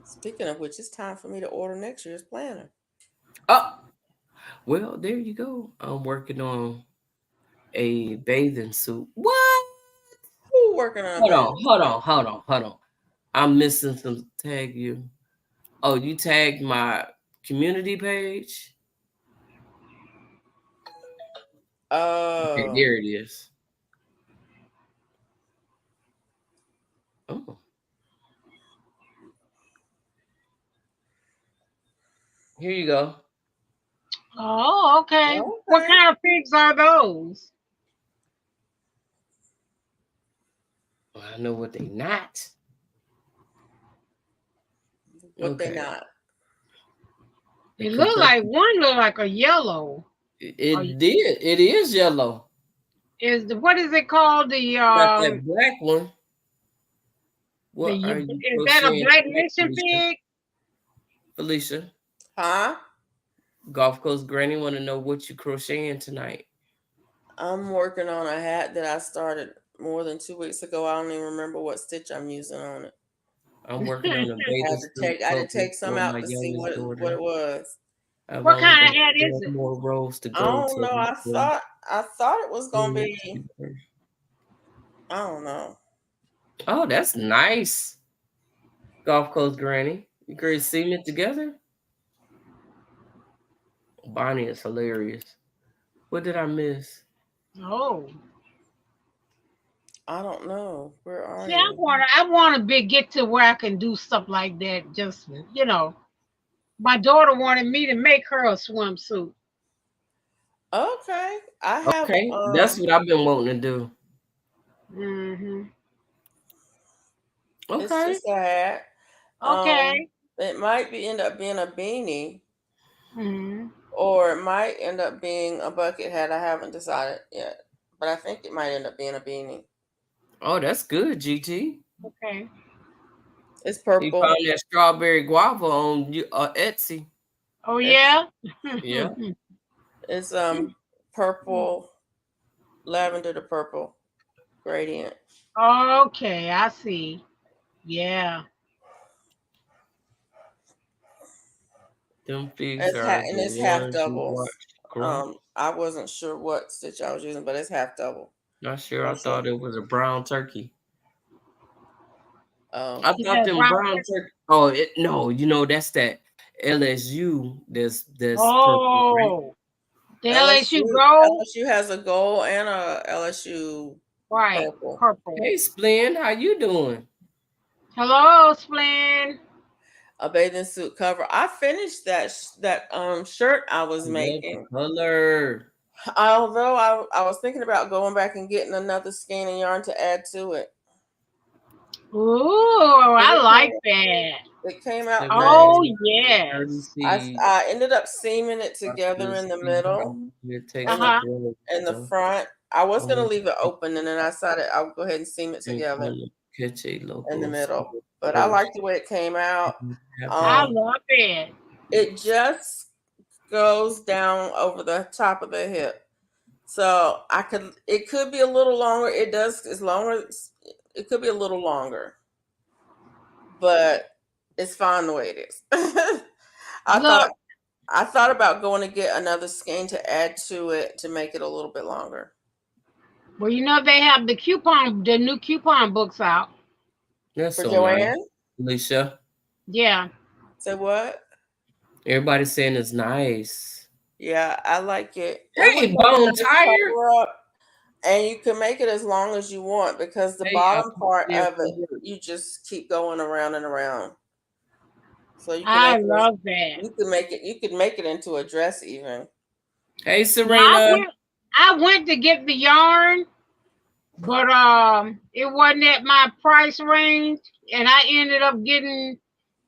Speaking of which, it's time for me to order next year's planner. Oh, well, there you go. I'm working on a bathing suit. What? Who working on? Hold on. I'm missing some tag you. Oh, you tagged my community page? Oh. Okay, there it is. Oh. Here you go. Oh, okay. What kind of pigs are those? Well, I know what they not. What they not? It looked like one looked like a yellow. It did. It is yellow. What is it called? The that black one. What are you is that a black mission pig? Felicia? Huh? Gulf Coast Granny want to know what you crocheting tonight. I'm working on a hat that I started more than 2 weeks ago. I don't even remember what stitch I'm using on it. I'm working on a baby. I had to take some out to see what it was. What kind of hat is it? More rows to go. I don't know. I thought it was gonna be. I don't know. Oh, that's nice. Gulf Coast Granny. You guys seen it together? Bonnie is hilarious. What did I miss? Oh. I don't know. Where are you? I want to get to where I can do stuff like that. Just, my daughter wanted me to make her a swimsuit. Okay. I have. Okay. That's what I've been wanting to do. Mm-hmm. Okay. It's just a hat. Okay. It might end up being a beanie. Mm-hmm. Or it might end up being a bucket hat. I haven't decided yet. But I think it might end up being a beanie. Oh, that's good, GT. Okay. It's purple. You found that strawberry guava on Etsy. Oh, yeah? Yeah. It's purple, lavender to purple gradient. Okay, I see. Yeah. Them figs are the It's half ones you double. watch grow. I wasn't sure what stitch I was using, but it's half double. Not sure. I Also, thought it was a brown turkey. um, I Yeah, thought them brown. brown turkey. Oh, no, that's that LSU. That's purple, right? Oh, the LSU gold. LSU has a gold and a LSU Right, purple. purple. Hey, Splin, how you doing? Hello, Splin. A bathing suit cover. I finished that shirt I was I love making. the color. Although I was thinking about going back and getting another skein of yarn to add to it. Ooh, I like that. It came out Oh nice. yes. I ended up seaming it together in the middle and the front. I was gonna leave it open, and then I decided I'll go ahead and seam it together in the middle. But I like the way it came out. I love it. It just goes down over the top of the hip, so it could be a little longer. It does as longer. It could be a little longer, but it's fine the way it is. I thought about going to get another skein to add to it to make it a little bit longer. Well, they have the new coupon books out. That's for so Joanne. nice. Alicia. Yeah. Say what? Everybody's saying it's nice. Yeah, I like it. Hey, bone tire. And you can make it as long as you want because the bottom part of it, you just keep going around and around. So you can love that. You could make it into a dress even. Hey, Serena. I went to get the yarn, but it wasn't at my price range, and I ended up getting.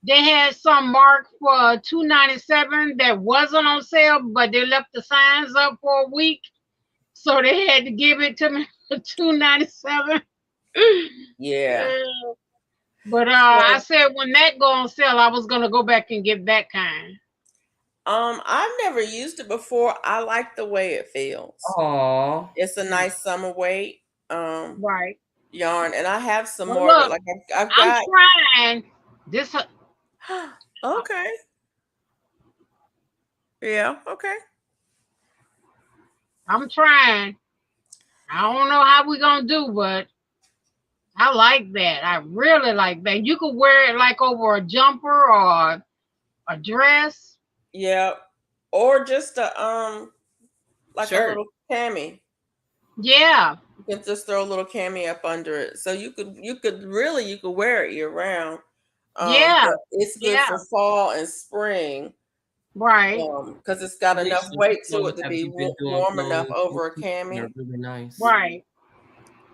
They had some marked for $2.97 that wasn't on sale, but they left the signs up for a week, so they had to give it to me for $2.97. Yeah. But I said when that go on sale, I was gonna go back and get that kind. I've never used it before. I like the way it feels. Aww. It's a nice summer weight right yarn, and I have some more. Look, like I've got. I'm trying this. Okay. Yeah. Okay. I'm trying. I don't know how we're gonna do, but I like that. I really like that. You could wear it like over a jumper or a dress. Yeah. Or just a like a little cami. Yeah. You can just throw a little cami up under it. So you could wear it year round. Yeah. It's good for fall and spring. Right. Because it's got enough weight to it to be warm enough over a cami. They're really nice. Right.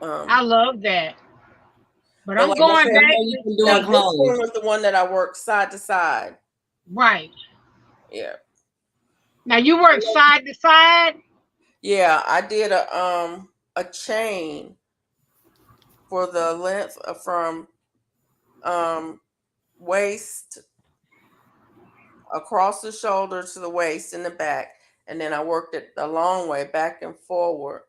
I love that. But I'm like going back. Now, this one was the one that I worked side to side. Right. Yeah. Now you work side to side? Yeah, I did a chain for the length from waist across the shoulder to the waist in the back, and then I worked it the long way back and forward,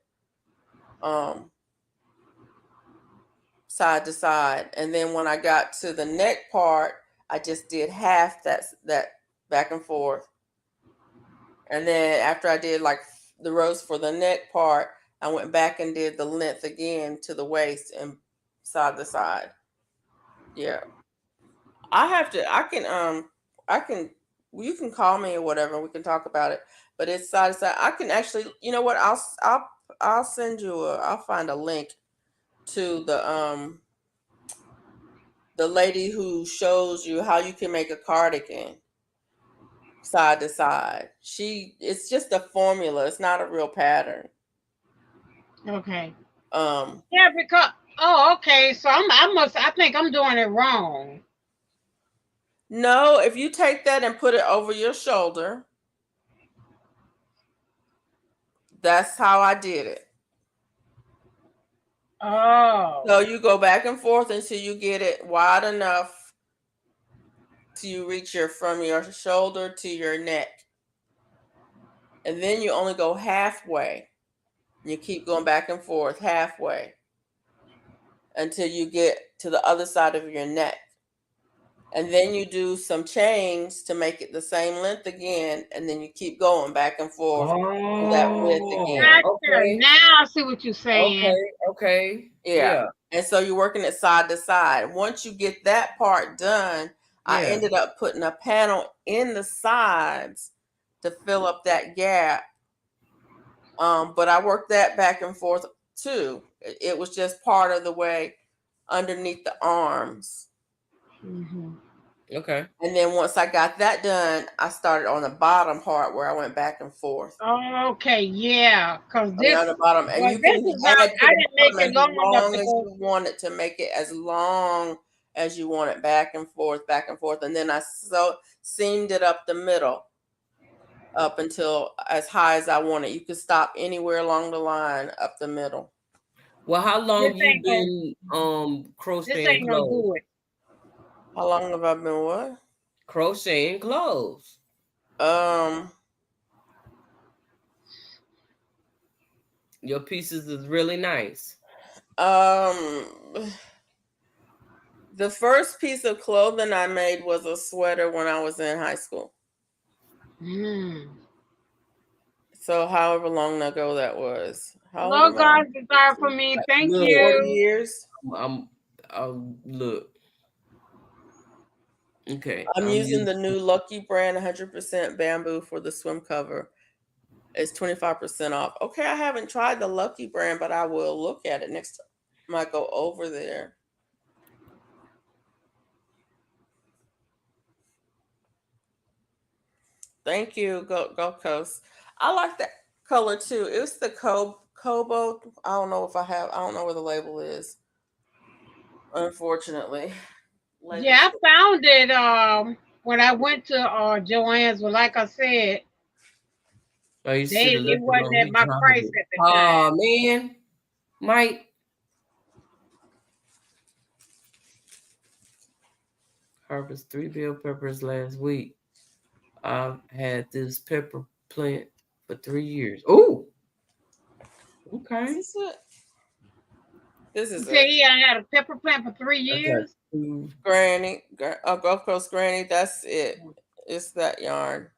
side to side, and then when I got to the neck part, I just did half that back and forth, and then after I did like the rows for the neck part, I went back and did the length again to the waist and side to side. Yeah. You can call me or whatever, we can talk about it. But it's side to side. I can actually, you know what? I'll send you I'll find a link to the lady who shows you how you can make a cardigan side to side. It's just a formula. It's not a real pattern. Okay. Yeah, because okay. So I think I'm doing it wrong. No, if you take that and put it over your shoulder, that's how I did it. Oh. So you go back and forth until you get it wide enough till you reach from your shoulder to your neck. And then you only go halfway. You keep going back and forth halfway until you get to the other side of your neck. And then you do some chains to make it the same length again, and then you keep going back and forth to that width again. Gotcha. Okay. Now I see what you're saying. Okay. Yeah. And so you're working it side to side. Once you get that part done, I Yeah. ended up putting a panel in the sides to fill up that gap. But I worked that back and forth too. It was just part of the way underneath the arms. Mhm. Okay. And then once I got that done, I started on the bottom part where I went back and forth. Okay, yeah, because I mean, this, on the bottom, and well, you this can is add not, to I the didn't make bottom it as long enough long to as go. you want it to make it as long as you want it back and forth, and then I seamed it up the middle up until as high as I want it. You can stop anywhere along the line up the middle. Well, how long This you ain't gonna, been this crocheting ain't gonna clothes? do it. How long have I been what? Crocheting clothes. Your pieces is really nice. The first piece of clothing I made was a sweater when I was in high school. So however long ago that was. How old Lord am I? God's desire for me. Thank Look. 40 you. years. I'm look. Okay. I'm using the new Lucky brand 100% bamboo for the swim cover. It's 25% off. Okay, I haven't tried the Lucky brand, but I will look at it next time I go over there. Thank you, Go Coast. I like that color too. It was the Kobo. I don't know where the label is. Unfortunately. Yeah, I found it when I went to Joann's. Well, like I said, Oh, you should have it looked wasn't at at my price at the time. Oh man, Mike. Harvest 3 bell peppers last week. I've had this pepper plant for 3 years. Oh, okay. This is You say I had a pepper plant for 3 years? Granny, Gulf Coast Granny, that's it. It's that yarn.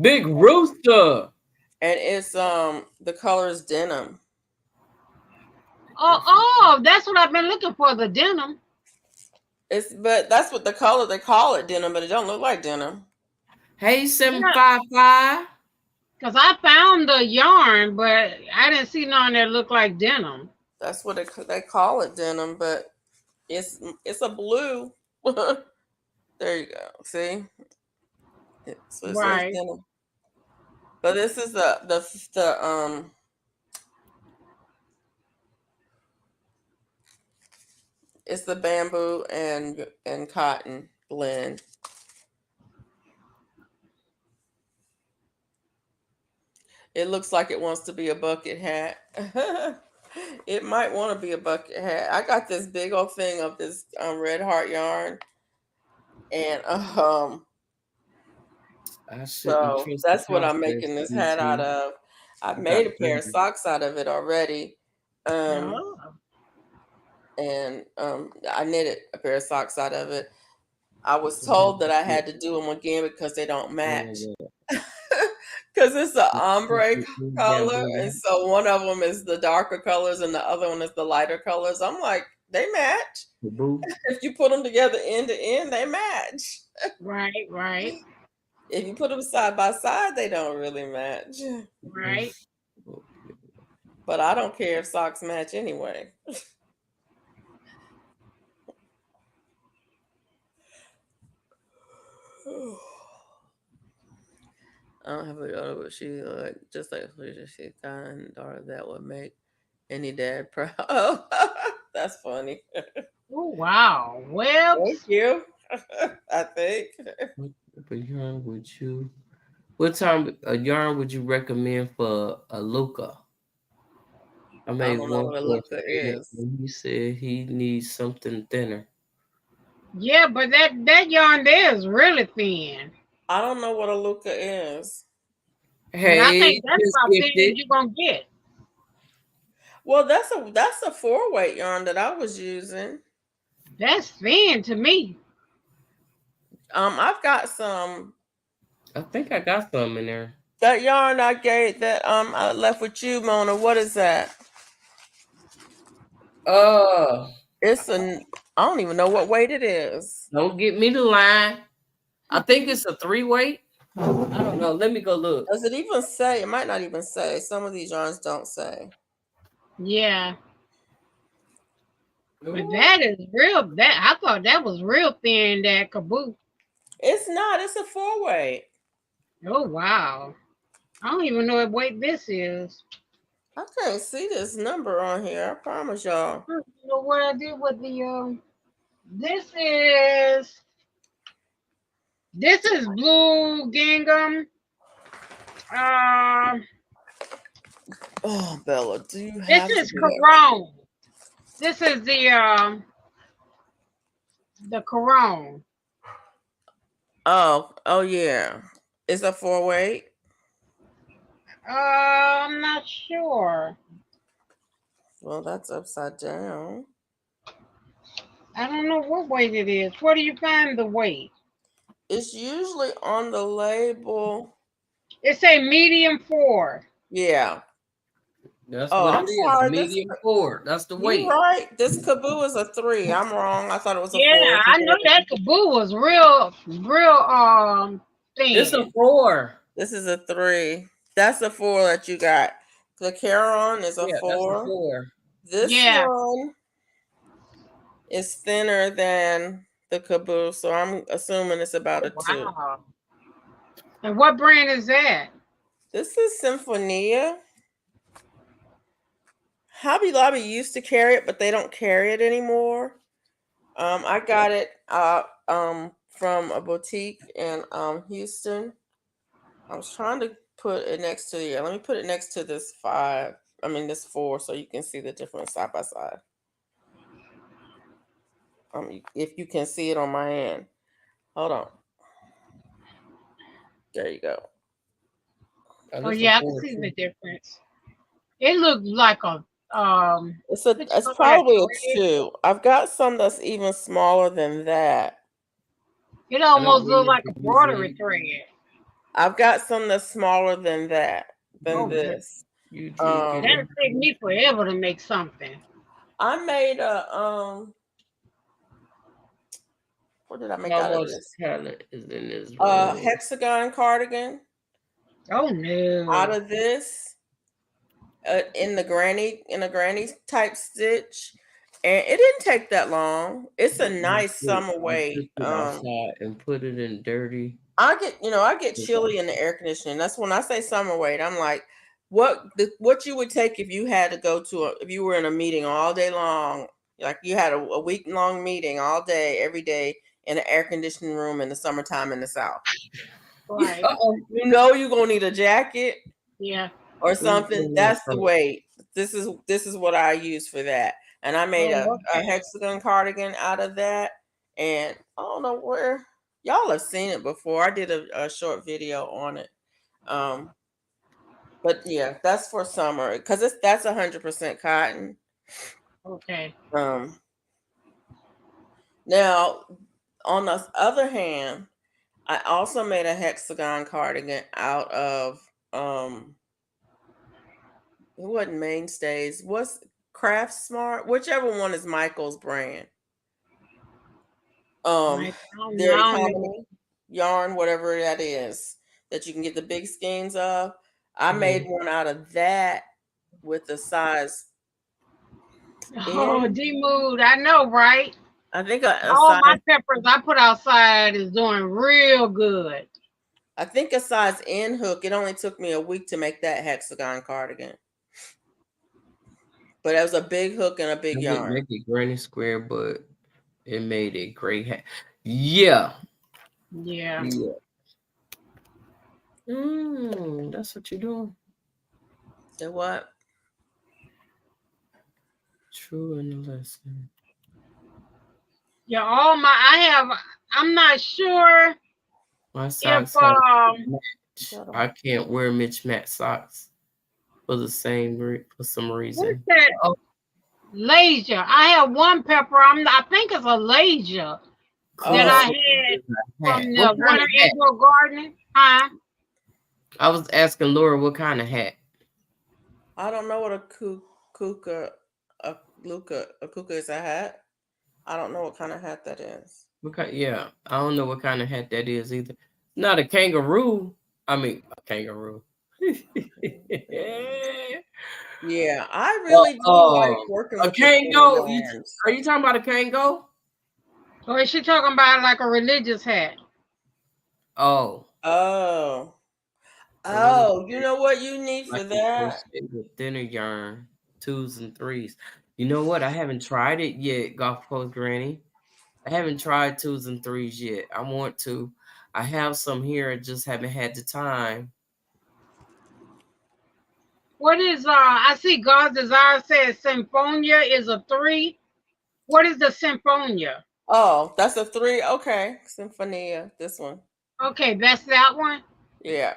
Big Rooster. And it's the color is denim. Oh, that's what I've been looking for, the denim. But that's what the color they call it denim, but it don't look like denim. Hey, 755. Because I found the yarn, but I didn't see none that looked like denim. That's what they call it denim, but it's a blue. There you go. See, so it says denim. But this is the it's the bamboo and cotton blend. It looks like it wants to be a bucket hat. It might want to be a bucket hat. I got this big old thing of this red heart yarn, and so that's what I'm making this hat out of. I've made a pair of socks out of it already, and I knitted a pair of socks out of it. I was told that I had to do them again because they don't match. Because it's an ombre color, and so one of them is the darker colors and the other one is the lighter colors. I'm like, they match. If you put them together end to end, they match. Right. If you put them side by side, they don't really match. Right. But I don't care if socks match anyway. I don't have a daughter, but she just like she's kind daughter that would make any dad proud. Oh, that's funny. Oh wow! Well, thank you. I think. What yarn would you? What time a yarn would you recommend for a Luca? I made don't know what a Luca is. He said he needs something thinner. Yeah, but that yarn there is really thin. I don't know what a Luca is. Hey, but I think that's about thin as you're gonna get. Well, that's a 4-weight yarn that I was using. That's thin to me. I've got some I think I got some in there. that yarn I gave that I left with you, Mona. What is that? It's I don't even know what weight it is. Don't get me the line. I think it's a 3-weight. I don't know. Let me go look. Does it even say? It might not even say. Some of these yarns don't say. Yeah. But that is real. That I thought that was real thin, that caboose. It's not. It's a 4-weight. Oh wow. I don't even know what weight this is. I can't see this number on here. I promise y'all. I don't know what I did with the this is blue gingham. Oh, Bella, do you This have is to do that? Corone. This is the Corone. Oh yeah. It's a 4-weight. I'm not sure. Well, that's upside down. I don't know what weight it is. Where do you find the weight? It's usually on the label. It say medium 4. Yeah. That's Oh, what I'm it is. sorry. Medium 4. That's the weight. You're right. This caboose is a 3. I'm wrong. I thought it was a 4. Yeah, I know that caboose was real thin. It's a 4. This is a 3. That's a 4 that you got. The Caron is a 4. That's a 4. This one is thinner than the caboose, so I'm assuming it's about a 2. Wow. And what brand is that? This is Symphonia. Hobby Lobby used to carry it, but they don't carry it anymore. I got it from a boutique in Houston. I was trying to put it next to Let me put it next to this 5. I mean this 4, so you can see the difference side by side. If you can see it on my hand. Hold on. There you go. Oh yeah, I can see the difference. It looked like a it's probably a 2. I've got some that's even smaller than that. It almost looks like a broderie thread. I've got some that's smaller than that, this. That'll take me forever to make something. I made a what did I make out of this? Is in this hexagon cardigan. Oh no! Out of this, in a granny type stitch, and it didn't take that long. It's a nice summer weight. Outside and put it in dirty. I get chilly in the air conditioning. That's when I say summer weight. I'm like, what you would take if you had to go if you were in a meeting all day long, like you had a week long meeting all day, every day in an air conditioning room in the summertime in the South. Right. You're gonna need a jacket. Yeah. Or something. That's the weight. This is what I use for that. And I made a hexagon cardigan out of that. And I don't know where y'all have seen it before. I did a short video on it. But yeah, that's for summer because that's 100% cotton. Okay. Now, on the other hand, I also made a hexagon cardigan out of it wasn't Mainstays. What's Craft Smart? Whichever one is Michael's brand. Their economy yarn, whatever that is, that you can get the big skeins of. I made one out of that with the size. Oh, D-Mood, I know, right? I think all my peppers I put outside is doing real good. I think a size N hook. It only took me a week to make that hexagon cardigan. But it was a big hook and a big yarn. Make it granny square, but it made a great hat. Yeah. Yeah. That's what you're doing. The what? True in the lesson. Yeah, I'm not sure. My socks I can't wear mismatched socks for some reason. What's that? Lasia. I have one pepper. I think it's a Lasia that I had from the What kind Winter of hat? Indoor Gardening. Huh? I was asking Laura what kind of hat. I don't know what a kuka is a hat. I don't know what kind of hat that is. Yeah, I don't know what kind of hat that is either. Not a kangaroo. I mean, a kangaroo. Yeah, I really do like working a with the thinner Kango. yarns. Are you talking about a Kango? Or is she talking about like a religious hat? Oh, Oh, you know what you need for like that? with thinner yarn, 2s and 3s. You know what? I haven't tried it yet, Golf Coast Granny. I haven't tried 2s and 3s yet. I want to. I have some here. I just haven't had the time. What is I see God's Desire says Symphonia is a 3. What is the Symphonia? Oh, that's a 3. Okay, Symphonia. This one. Okay, that's that one. Yeah.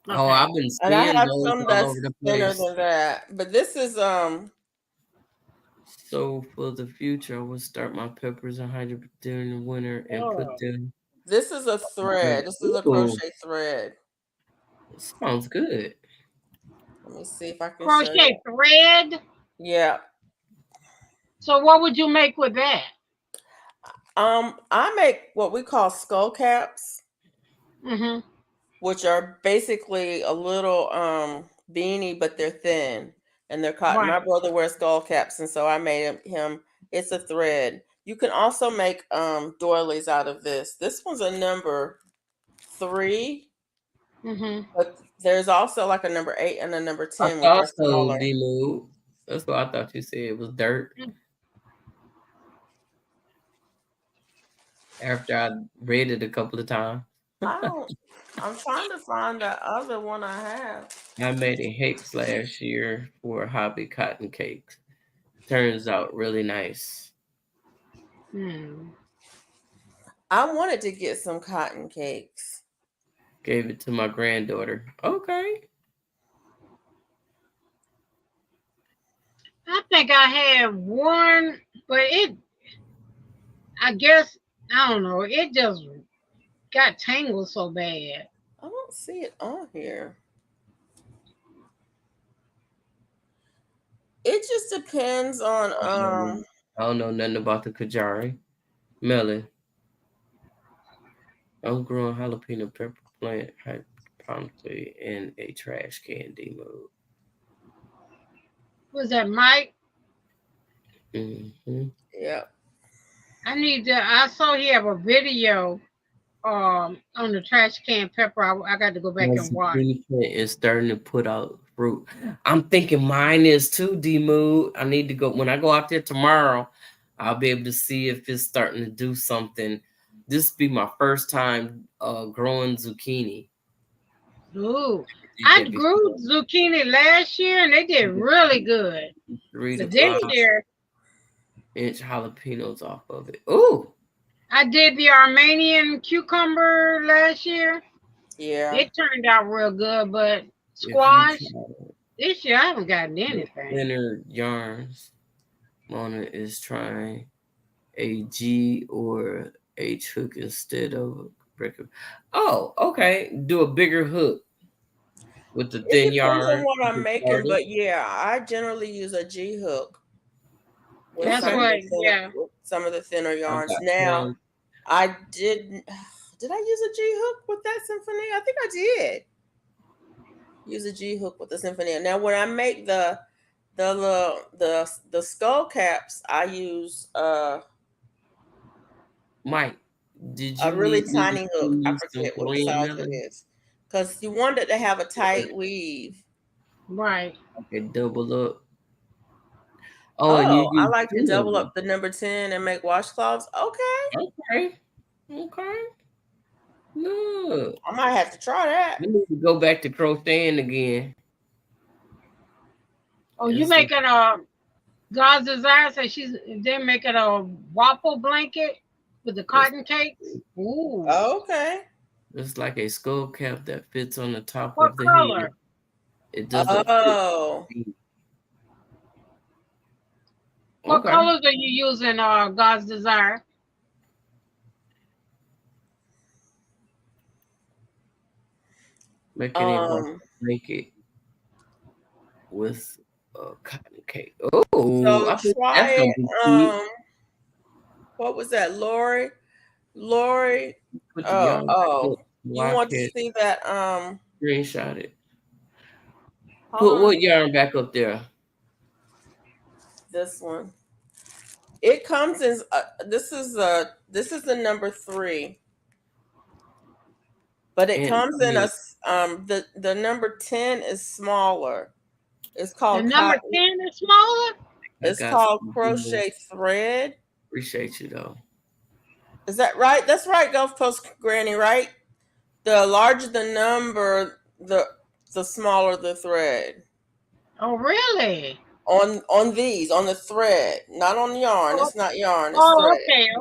Okay. Oh, I've been And I seeing have those some all that's over the thinner place. than that. But this is So for the future, I will start my peppers and hydrant during the winter and put them. this is a thread. This is a crochet thread. Sounds good. Let me see if I can show you. Crochet thread. Yeah. So what would you make with that? I make what we call skull caps, which are basically a little beanie, but they're thin and they're cotton. Right. My brother wears skull caps, and so I made him. It's a thread. You can also make doilies out of this. This one's a number 3, but there's also like a number 8 and a number 10, which are smaller. D-Mood. That's what I thought you said. It was dirt. After I read it a couple of times. I'm trying to find that other one I have. I made a hex last year for hobby cotton cakes. Turns out really nice. I wanted to get some cotton cakes. Gave it to my granddaughter. Okay. I think I have one, but I guess, I don't know, it just got tangled so bad. I don't see it on here. It just depends on I don't know nothing about the Kajari. Melon. I'm growing jalapeno pepper plant promptly in a trash can mode. Was that Mike? Yeah. I saw he have a video on the trash can pepper. I got to go back and watch. It's starting to put out fruit. I'm thinking mine is too, D-Mood. I need to go. When I go out there tomorrow, I'll be able to see if it's starting to do something. This will be my first time growing zucchini. Ooh. I grew zucchini last year and they did really good. 3 to 5 inch jalapenos off of it. Ooh. I did the Armenian cucumber last year. Yeah. It turned out real good, but squash, this year I haven't gotten anything. Thinner yarns. Mona is trying a G or H hook instead of a breaker. Oh, okay. Do a bigger hook with the thin yarn. Depends on what I'm making, but yeah, I generally use a G hook. That's right. Yeah. With some of the thinner yarns. Now, I did I use a G hook with that Symphony? I think I did. Use a G hook with the Symphony. Now, when I make the skull caps, I use Mike, did you a really tiny hook? I forget what size it is, because you want it to have a tight weave. Right. Okay, double up. Oh, I like to double up the number 10 and make washcloths. Okay. Look, I might have to try that. I need to go back to crocheting again. Oh, you making a God's Desire? So they're making a waffle blanket with the cotton cakes. Ooh. Okay. It's like a skull cap that fits on the top of the color? head. It doesn't. What Okay. colors are you using, God's Desire? Making it work. Um, Make it with cotton cake. Oh, so I think that's try gonna it. be cute. What was that, Lori? Lori. Put the Oh, yarn back oh, up. you Lock want to it. see that? Screenshot it. Hold Put on. what yarn back up there? This one. It comes in. This is the number 3, but it And comes in a. The number 10 is smaller. It's The called number cotton. 10 is smaller? I It's got called some good. crochet thread. Appreciate you though. Is that right? That's right, Gulf Coast Granny, right? The larger the number, the smaller the thread. Oh, really? On these, on the thread, not on yarn. Oh, It's not yarn, it's oh, thread.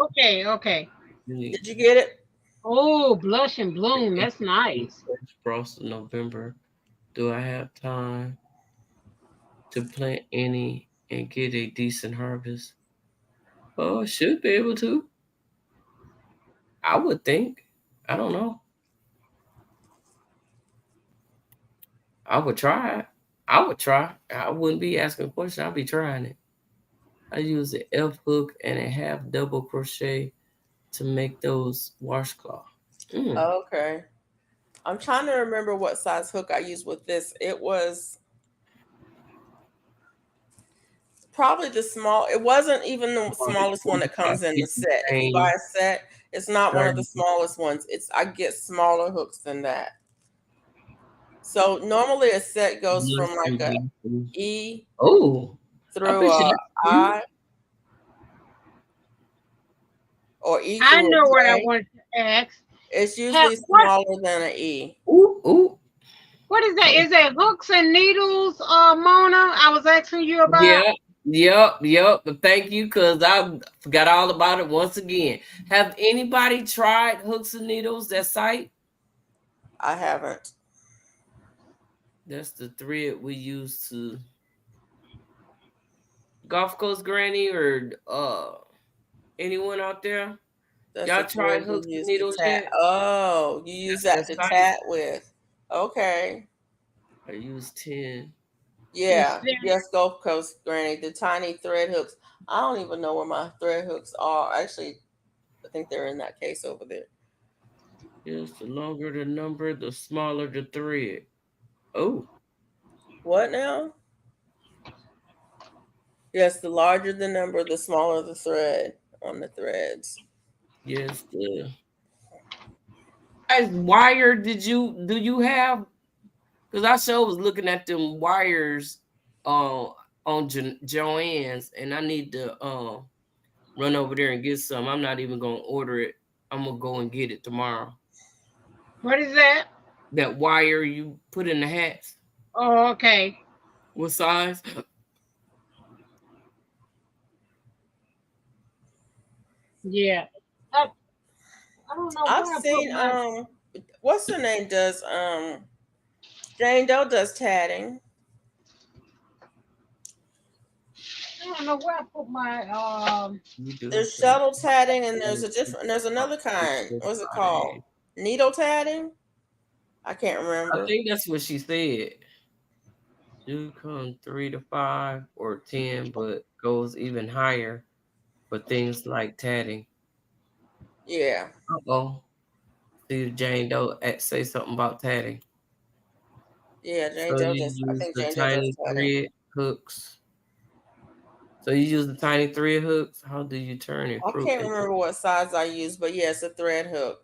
okay. Did you get it? Oh, Blush and Bloom. That's nice. Frost in November. Do I have time to plant any and get a decent harvest? Oh, I should be able to. I would think. I don't know. I would try it. I would try. I wouldn't be asking questions. I'd be trying it. I use the F hook and a half double crochet to make those washcloth. Okay. I'm trying to remember what size hook I used with this. It was probably the small. It wasn't even the smallest one that comes in the set. If you buy a set, it's not one of the smallest ones. I get smaller hooks than that. So normally a set goes from like a E through a I, or E through I know a what I J. wanted to ask. It's usually smaller than an E. What is that? Is that hooks and needles, Mona? I was asking you about. Yep. But thank you, because I forgot all about it once again. Have anybody tried hooks and needles, that site? I haven't. That's the thread we use to Gulf Coast Granny or anyone out there? That's Y'all the tried thread hooks you and use to needles tat. yet? Oh, you use that to tat with. Okay. I use 10. Yeah. Yes, Gulf Coast Granny. The tiny thread hooks. I don't even know where my thread hooks are. Actually, I think they're in that case over there. Yes, the longer the number, the smaller the thread. Oh. What now? Yes, the larger the number, the smaller the thread on the threads. Yes, the wire do you have? Because I sure was looking at them wires on Joann's, and I need to run over there and get some. I'm not even gonna order it. I'm gonna go and get it tomorrow. What is that? That wire you put in the hats. Oh, okay. What size? Yeah. I don't know. I've seen what's her name does Jane Doe does tatting. I don't know where I put my There's shuttle tatting, and there's another kind. What's it called? Needle tatting? I can't remember. I think that's what she said. You come 3 to 5 or 10, but goes even higher for things like tatting. Yeah. Uh-oh. See if Jane Doe say something about tatting. Yeah, Jane Doe does. I think Jane Doe does tatting. Thread hooks. So you use the tiny thread hooks? How do you turn it? I can't remember what size I use, but yeah, it's a thread hook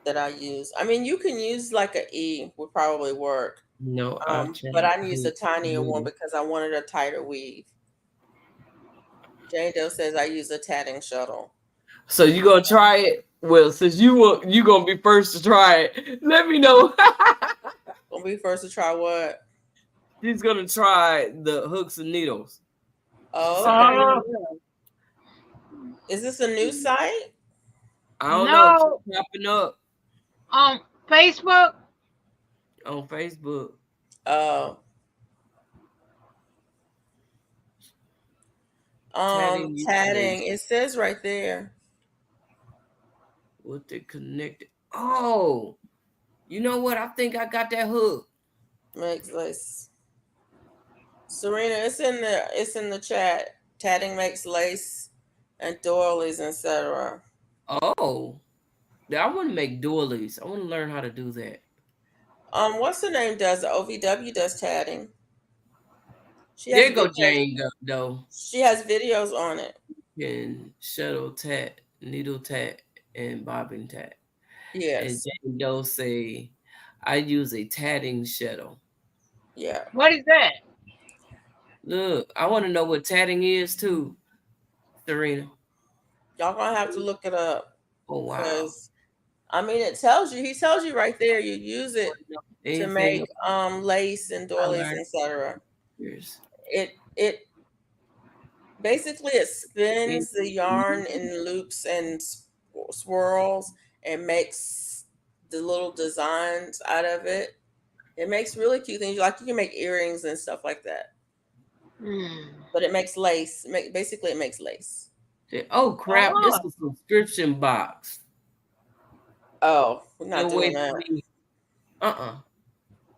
that I use. I mean, you can use like an E, would probably work. No, but I used a tinier one because I wanted a tighter weave. Jane Doe says I use a tatting shuttle. So you gonna try it? Well, since you gonna be first to try it, let me know. Gonna be first to try what? She's gonna try the hooks and needles. Oh, okay. Is this a new site? I don't know. It's popping up on Facebook. On Facebook. Oh. Tatting. It says right there. What they connected? Oh, you know what? I think I got that hook. Makes lace. Serena, it's in the chat. Tatting makes lace and doilies, etc. Oh, I want to make doilies. I want to learn how to do that. What's her name does OVW does tatting. There go Jane though. She has videos on it. And shuttle tat, needle tat, and bobbin tat. Yes. And Jane Doe say, I use a tatting shuttle. Yeah. What is that? Look, I want to know what tatting is too, Serena. Y'all gonna have to look it up. Oh wow. Because I mean it tells you, he tells you right there, you use it to make lace and doilies, etc. It basically it spins the yarn in loops and swirls and makes the little designs out of it. It makes really cute things. Like you can make earrings and stuff like that. But it makes lace. Basically, it makes lace. Oh crap! This is a subscription box. Oh, we're not doing that.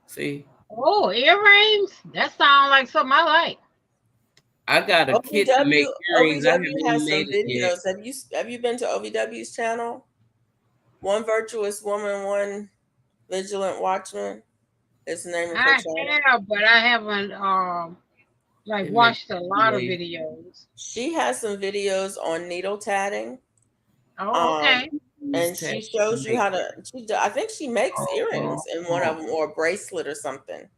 See. Oh, earrings. That sounds like something I like. I got a kit to make earrings. OVW has some videos. Have you been to OVW's channel? One Virtuous Woman, One Vigilant Watchman. It's the name of her channel. I have, but I haven't watched a lot of videos. She has some videos on needle tatting. Oh, okay. And she shows you how to. I think she makes earrings in one of them, or a bracelet or something.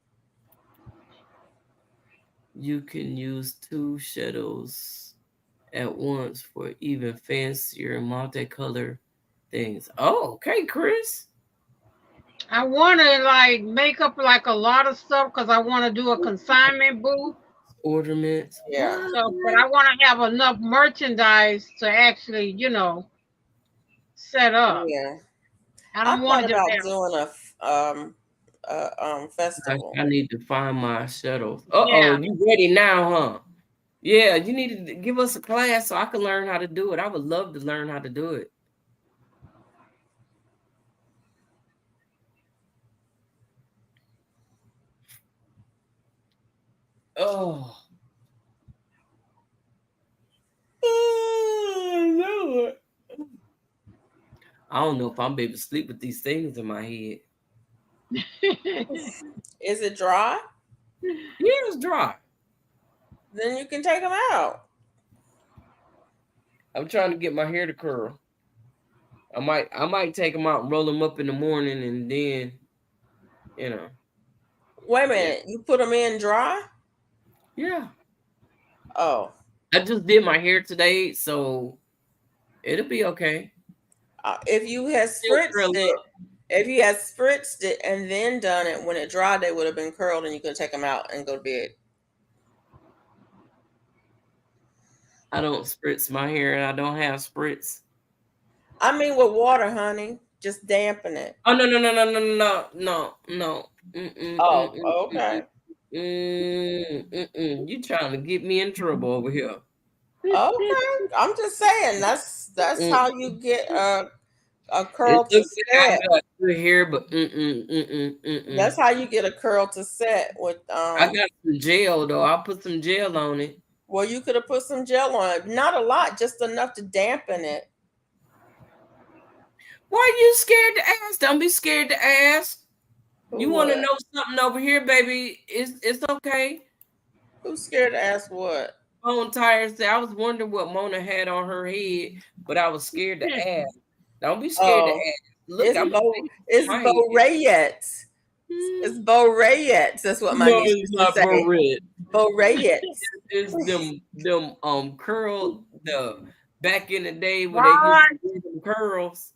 You can use 2 shuttles at once for even fancier multicolor things. Oh, okay, Chris. I want to make up a lot of stuff because I want to do a consignment booth. Ornaments. Yeah. So, but I want to have enough merchandise to actually, set up. Yeah. I don't want to doing a festival. I need to find my shuttles. You ready now, huh? Yeah, you need to give us a class so I can learn how to do it. I would love to learn how to do it. Oh. Lord. I don't know if I'm able to sleep with these things in my head. Is it dry? Yeah, it's dry. Then you can take them out. I'm trying to get my hair to curl. I might take them out and roll them up in the morning and then, Wait a minute. You put them in dry? Yeah. Oh. I just did my hair today, so it'll be okay. If you had spritzed it and then done it, when it dried, they would have been curled and you could take them out and go to bed. I don't spritz my hair and I don't have spritz. I mean with water, honey. Just dampen it. Oh, no. Okay. You trying to get me in trouble over here. Okay. I'm just saying that's how you get a curl to set. Good hair, but That's how you get a curl to set with I got some gel though. I'll put some gel on it. Well, you could have put some gel on it. Not a lot, just enough to dampen it. Why are you scared to ask? Don't be scared to ask. You want to know something over here, baby? It's okay. Who's scared to ask what? Bone tires. I was wondering what Mona had on her head, but I was scared to ask. Don't be scared to ask. Look, it's Bo Rayette. It's Bo Rayette. That's what my niece used to say. Bo Rayette. It's them curl back in the day when they used to do them curls.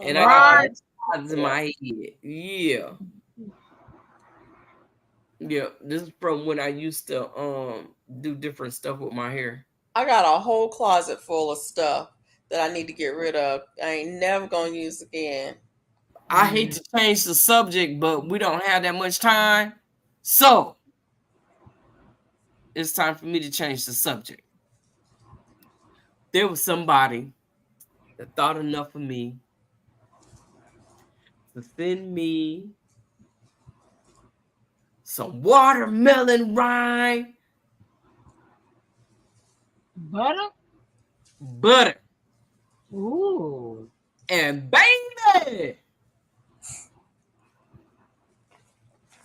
And I got in my head. Yeah. Yeah. This is from when I used to do different stuff with my hair. I got a whole closet full of stuff that I need to get rid of. I ain't never gonna use again. I hate to change the subject, but we don't have that much time. So it's time for me to change the subject. there was somebody that thought enough of me to send me some watermelon rind Butter? butter. Ooh. And baby,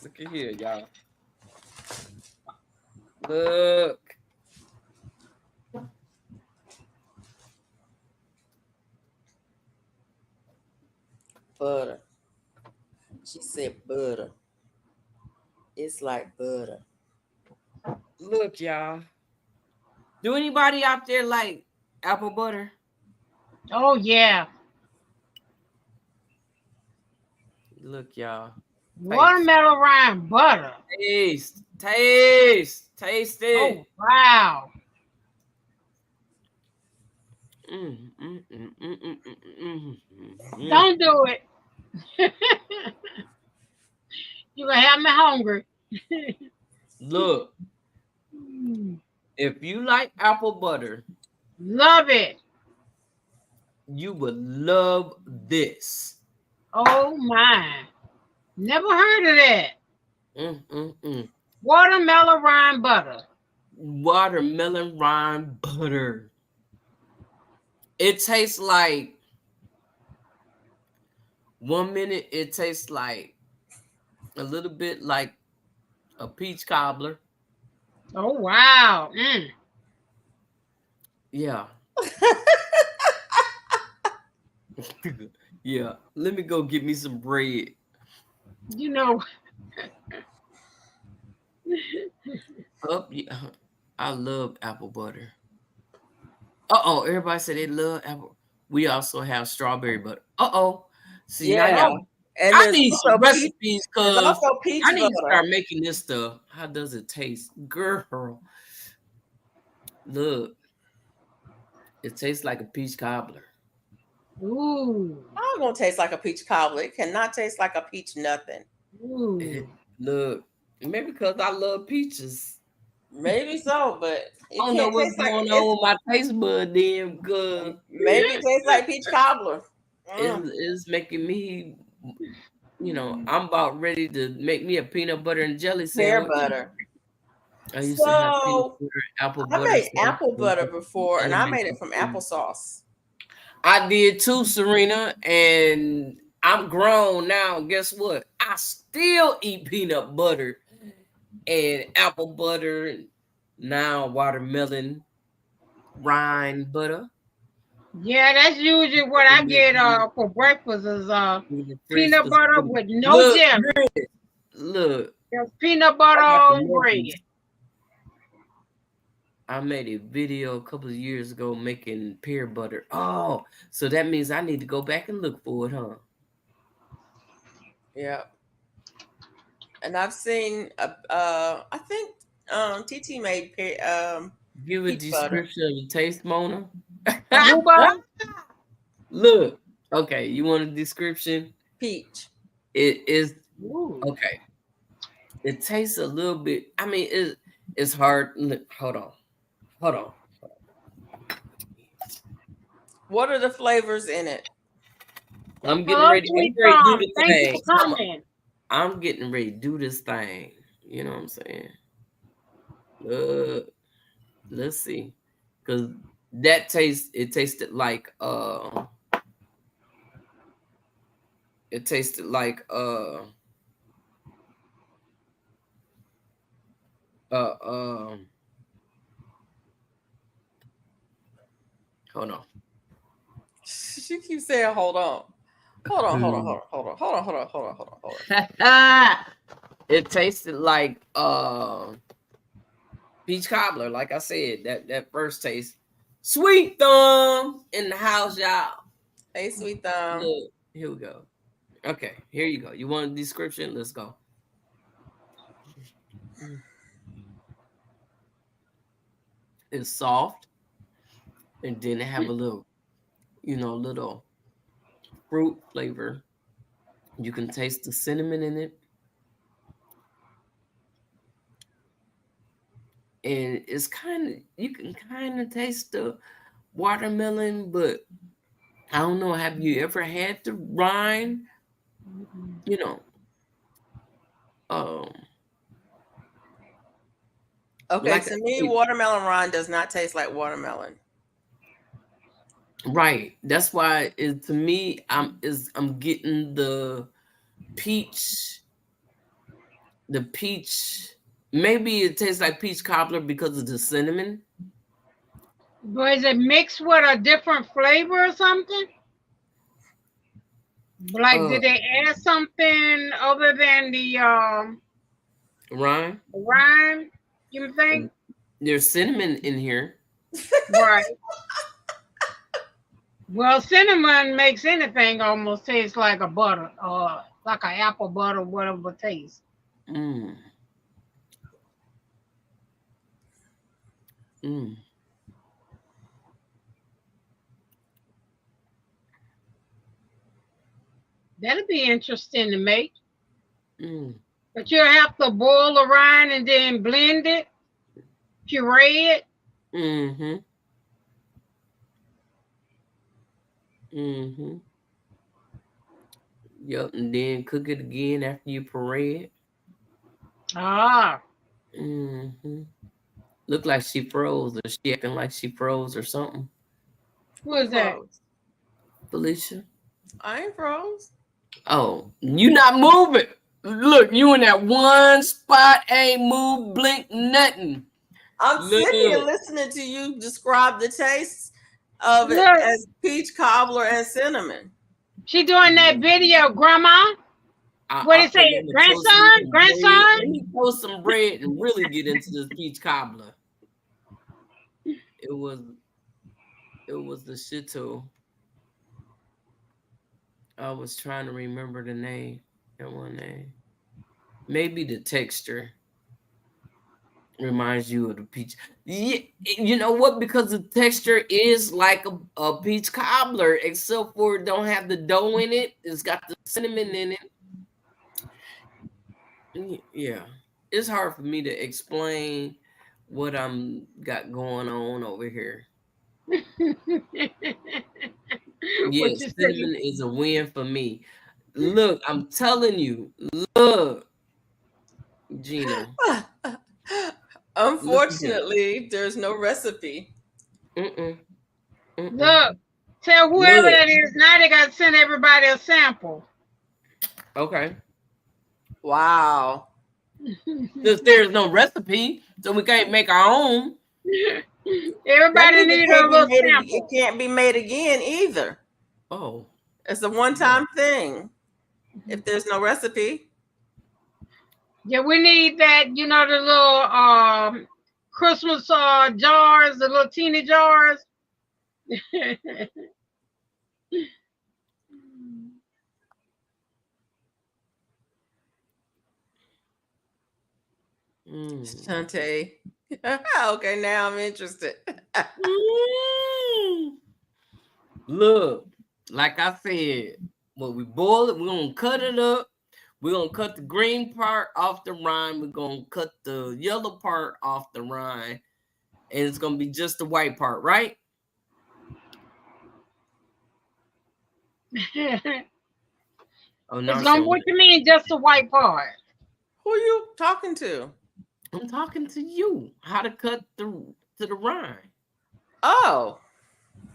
look at here, y'all. Look. Butter. She said butter. It's like butter. Look, y'all. Do anybody out there like apple butter? Oh yeah. Look, y'all. Watermelon rind butter. Taste it. Oh wow. Don't do it. You're gonna have me hungry. Look, if you like apple butter, Love it. you would love this. Oh my. Never heard of that. Watermelon rind butter. Watermelon rind butter. It tastes like 1 minute it tastes like a little bit like a peach cobbler. Oh wow. Yeah. Yeah. Let me go get me some bread. You know. Yeah. I love apple butter. Uh-oh, everybody said they love apple. We also have strawberry butter. Uh-oh. See, Yeah. And I need some recipes because peach I need butter. to start making this stuff. How does it taste? Girl. Look. It tastes like a peach cobbler. Ooh. I'm gonna taste like a peach cobbler. It cannot taste like a peach nothing. Look, maybe because I love peaches. Maybe so, but I don't know what's going on with my taste bud then, because maybe it tastes like peach cobbler. It's making me, I'm about ready to make me a peanut butter and jelly sandwich. Pear butter. I used to have peanut butter, apple butter. I made apple butter before, and I made it from applesauce. I did too, Serena, and I'm grown now. Guess what? I still eat peanut butter and apple butter. Now watermelon rind butter. Yeah, that's usually what I get for breakfast is peanut butter with no jelly. Look. Just peanut butter on bread. I made a video a couple of years ago making pear butter. Oh, so that means I need to go back and look for it, huh? Yeah. And I've seen I think TT made give a description of the taste, Mona. Look, okay, you want a description? Peach. It is okay. It tastes a little bit. I mean, it's hard. Hold on. What are the flavors in it? I'm getting ready to do the thing. I'm getting ready to do this thing. You know what I'm saying? Let's see, because it tasted like hold on. She keeps saying, hold on. It tasted like peach cobbler, like I said, that first taste. Sweet Thumb in the house, y'all. Hey, Sweet Thumb. Look, here we go. Okay, here you go. You want a description? Let's go. It's soft, and then it have a little, little fruit flavor. You can taste the cinnamon in it. And it's you can kind of taste the watermelon, but I don't know. Have you ever had the rind? You know, Okay, like to me, watermelon rind does not taste like watermelon. Right. That's why to me, I'm getting the peach. The peach. Maybe it tastes like peach cobbler because of the cinnamon. But is it mixed with a different flavor or something? Like, did they add something other than the rind? Rind, you think? There's cinnamon in here. Right. Well, cinnamon makes anything almost taste like a butter, or like an apple butter, whatever it tastes. Mm. Mm. That'd be interesting to make. Mm. But you'll have to boil the rind and then blend it, puree it. Mm-hmm. Mm-hmm. Yep, and then cook it again after you puree it. Ah. Mm-hmm. Look like she froze, or she acting like she froze or something. Who is that? Felicia. I ain't froze. Oh, you not moving. Look, you in that one spot, ain't move, blink, nothing. I'm sitting here listening to you describe the taste of it as peach cobbler and cinnamon. She doing that video, Grandma. What do you say, grandson? Grandson? Let me toast some bread and really get into this peach cobbler. It was the shit too. I was trying to remember the name. That one name. Maybe the texture reminds you of the peach. Yeah, you know what? Because the texture is like a peach cobbler, except for it don't have the dough in it. It's got the cinnamon in it. Yeah, it's hard for me to explain what I'm got going on over here. Yes, cinnamon is a win for me. Look, I'm telling you. Look, Gina. Unfortunately, there's no recipe. Look, tell whoever that is now they got to send everybody a sample. Okay. Wow. Because there's no recipe, so we can't make our own. Everybody needs a little sample. It can't be made again either. Oh. It's a one-time thing. If there's no recipe. Yeah, we need that, you know, the little Christmas jars, the little teeny jars. Shante. Okay, now I'm interested. Look, like I said, when we boil it, we're gonna cut it up. We're gonna cut the green part off the rind. We're gonna cut the yellow part off the rind, and it's gonna be just the white part, right? Oh no! What you mean, just the white part? Who are you talking to? I'm talking to you. How to cut to the rind? Oh,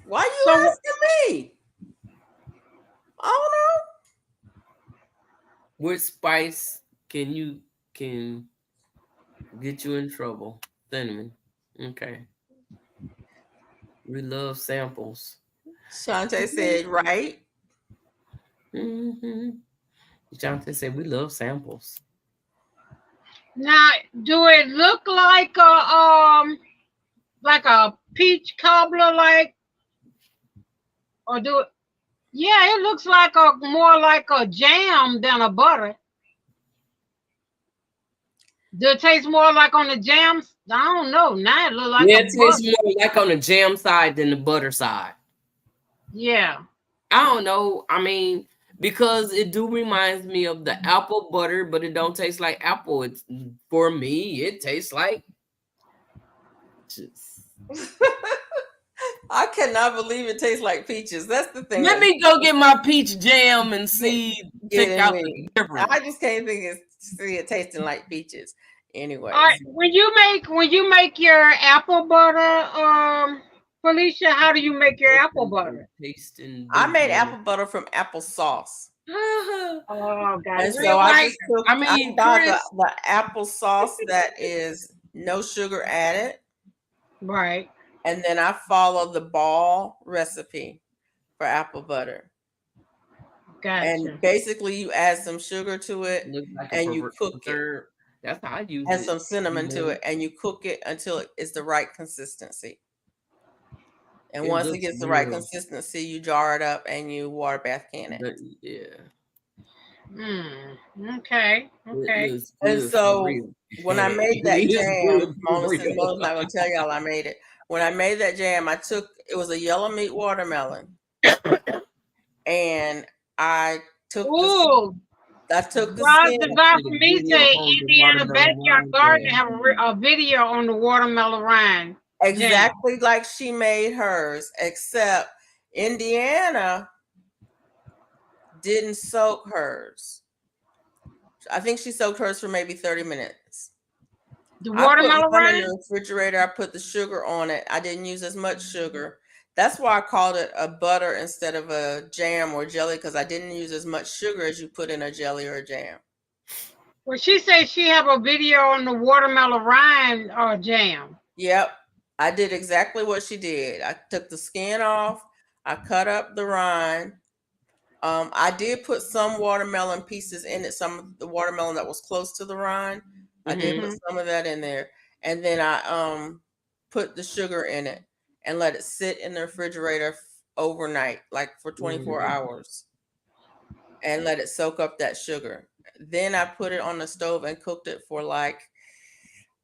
why you asking me? I don't know. What spice can get you in trouble? Cinnamon. Okay. We love samples. Shante said, right? Mm-hmm. Shante said, we love samples. Now, do it look like a peach cobbler, like, or do it? Yeah, it looks like more like a jam than a butter. Does it taste more like on the jams? I don't know. Now it looks like it tastes more like on the jam side than the butter side. Yeah. I don't know. I mean, because it do reminds me of the apple butter, but it don't taste like apple. It's for me, it tastes like just I cannot believe it tastes like peaches. That's the thing. Let me go get my peach jam and see, Get check out me. the difference. I just can't see it tasting like peaches. Anyway, All right, when you make your apple butter, Felicia, how do you make your apple butter? Tasting. I made apple butter from applesauce. Oh, God. And so I just took, I mean, the applesauce that is no sugar added. Right. And then I follow the ball recipe for apple butter. Gotcha. And basically you add some sugar to it and you cook it. That's how I use and it. some cinnamon to it, and you cook it until it's the right consistency. And once it gets the right consistency, you jar it up and you water bath can it. Okay. And so when I made that jam, Mona says Mona's not going to tell y'all I made it. When I made that jam, it was a yellow meat watermelon, and I took the Roz Devine from me say Indiana Backyard Garden have a video on the watermelon rind. Exactly like she made hers, except Indiana didn't soak hers. I think she soaked hers for maybe 30 minutes. The watermelon rind? In the refrigerator, I put the sugar on it. I didn't use as much sugar. That's why I called it a butter instead of a jam or jelly, because I didn't use as much sugar as you put in a jelly or a jam. Well, she said she have a video on the watermelon rind or jam. Yep. I did exactly what she did. I took the skin off. I cut up the rind. I did put some watermelon pieces in it, some of the watermelon that was close to the rind. I did put some of that in there. And then I put the sugar in it and let it sit in the refrigerator overnight, like for 24 hours, and let it soak up that sugar. Then I put it on the stove and cooked it for I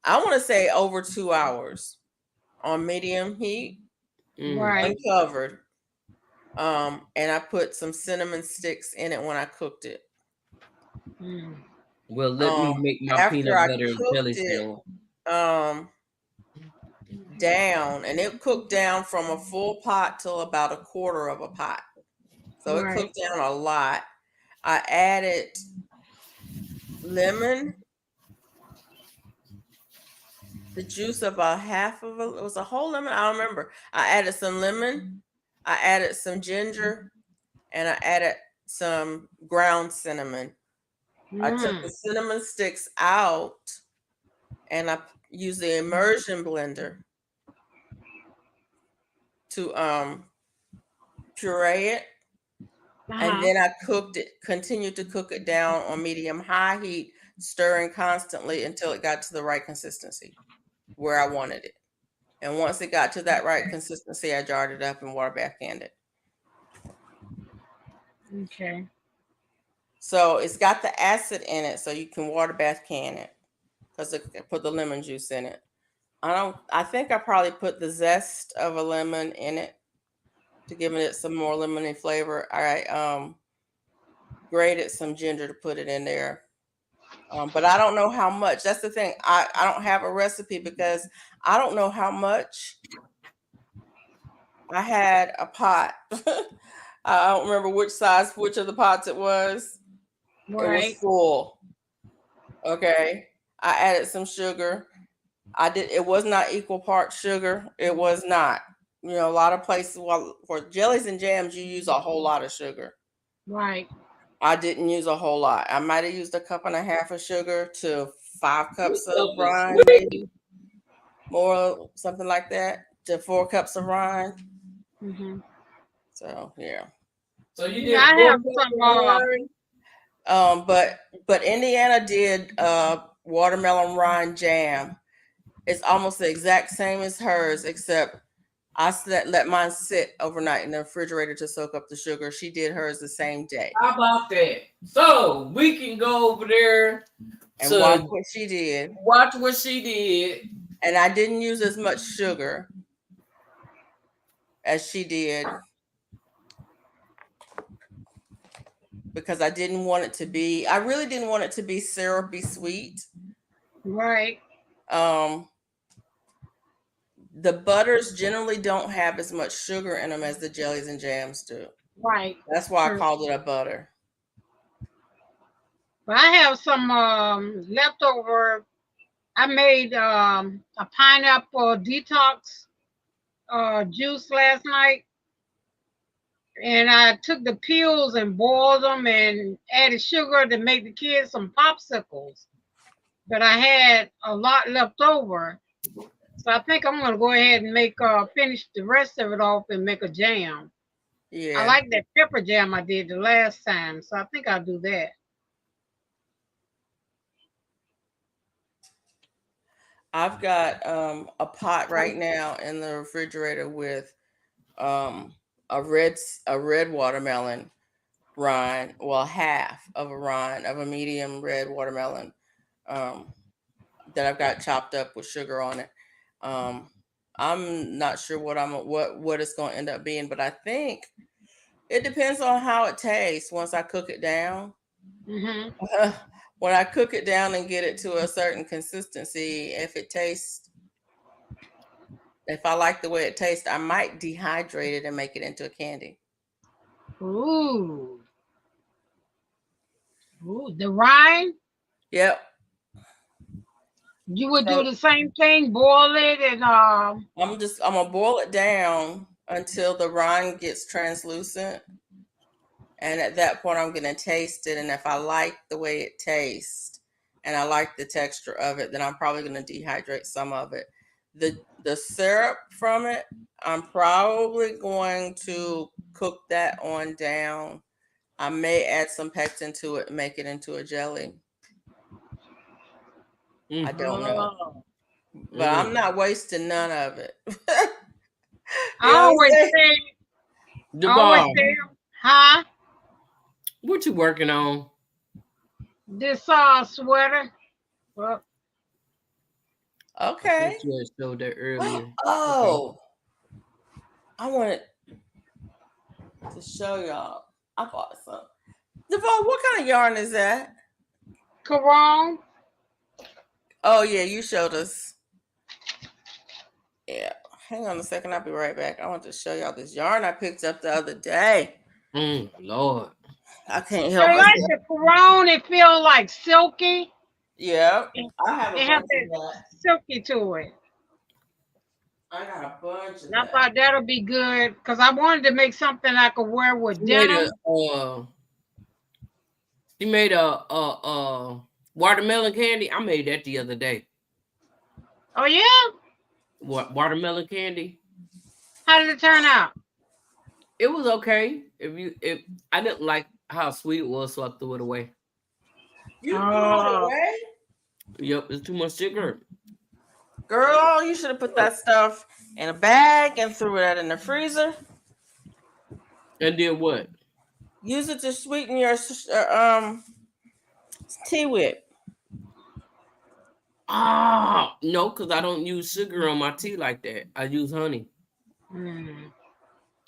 want to say over 2 hours on medium heat, uncovered. And I put some cinnamon sticks in it when I cooked it. Well, let me make my peanut butter and jelly down, and it cooked down from a full pot till about a quarter of a pot. So it cooked down a lot. I added lemon, the juice of it was a whole lemon. I don't remember. I added some lemon. I added some ginger, and I added some ground cinnamon. I took the cinnamon sticks out, and I used the immersion blender to puree it. And then I continued to cook it down on medium-high heat, stirring constantly until it got to the right consistency where I wanted it. And once it got to that right consistency, I jarred it up and water bath canned it. Okay. So it's got the acid in it, so you can water bath can it because I put the lemon juice in it. I think I probably put the zest of a lemon in it to give it some more lemony flavor. I grated some ginger to put it in there. But I don't know how much. That's the thing. I don't have a recipe because I don't know how much. I had a pot. I don't remember which of the pots it was. It was full. Okay. I added some sugar. It was not equal parts sugar. It was not. You know, a lot of places, for jellies and jams, you use a whole lot of sugar. Right. I didn't use a whole lot. I might have used 1.5 cups of sugar to 5 cups of rind, maybe more, something like that, to 4 cups of rind. So yeah. So you did. I have some. But Indiana did watermelon rind jam. It's almost the exact same as hers, except I let mine sit overnight in the refrigerator to soak up the sugar. She did hers the same day. How about that? So we can go over there and watch what she did. Watch what she did. And I didn't use as much sugar as she did because I really didn't want it to be syrupy sweet. Right. the butters generally don't have as much sugar in them as the jellies and jams do. Right. That's why I True. called it a butter. But I have some leftover. I made a pineapple detox juice last night, and I took the peels and boiled them and added sugar to make the kids some popsicles. But I had a lot left over, so I think I'm gonna go ahead and make finish the rest of it off and make a jam. Yeah. I like that pepper jam I did the last time, so I think I'll do that. I've got a pot right now in the refrigerator with a red watermelon rind, well, half of a rind of a medium red watermelon that I've got chopped up with sugar on it. I'm not sure what it's going to end up being, but I think it depends on how it tastes once I cook it down. Mm-hmm. When I cook it down and get it to a certain consistency, if I like the way it tastes, I might dehydrate it and make it into a candy. Ooh. Ooh, the rind? Yep. You would do the same thing, boil it and I'm gonna boil it down until the rind gets translucent. And at that point, I'm going to taste it. And if I like the way it tastes and I like the texture of it, then I'm probably going to dehydrate some of it. The syrup from it, I'm probably going to cook that on down. I may add some pectin to it and make it into a jelly. I don't know. But I'm not wasting none of it. I always say, huh? What you working on? This sweater. Well, okay. You showed that earlier. Oh, okay. I wanted to show y'all. I bought some. Devon, what kind of yarn is that? Caron. Oh yeah, you showed us. Yeah. Hang on a second. I'll be right back. I want to show y'all this yarn I picked up the other day. Lord. I can't help it. I like the Caron. It feels like silky. Yeah. I have a bunch of that. Silky to it. I got a bunch of and I thought that'll be good because I wanted to make something I could wear with denim. You made a watermelon candy. I made that the other day. Oh yeah? What watermelon candy? How did it turn out? It was okay. If I didn't like how sweet it was, so I threw it away. You threw it away? Yep, it's too much sugar. Girl, you should have put that stuff in a bag and threw it in the freezer. And did what? Use it to sweeten your tea with. No, because I don't use sugar on my tea like that. I use honey.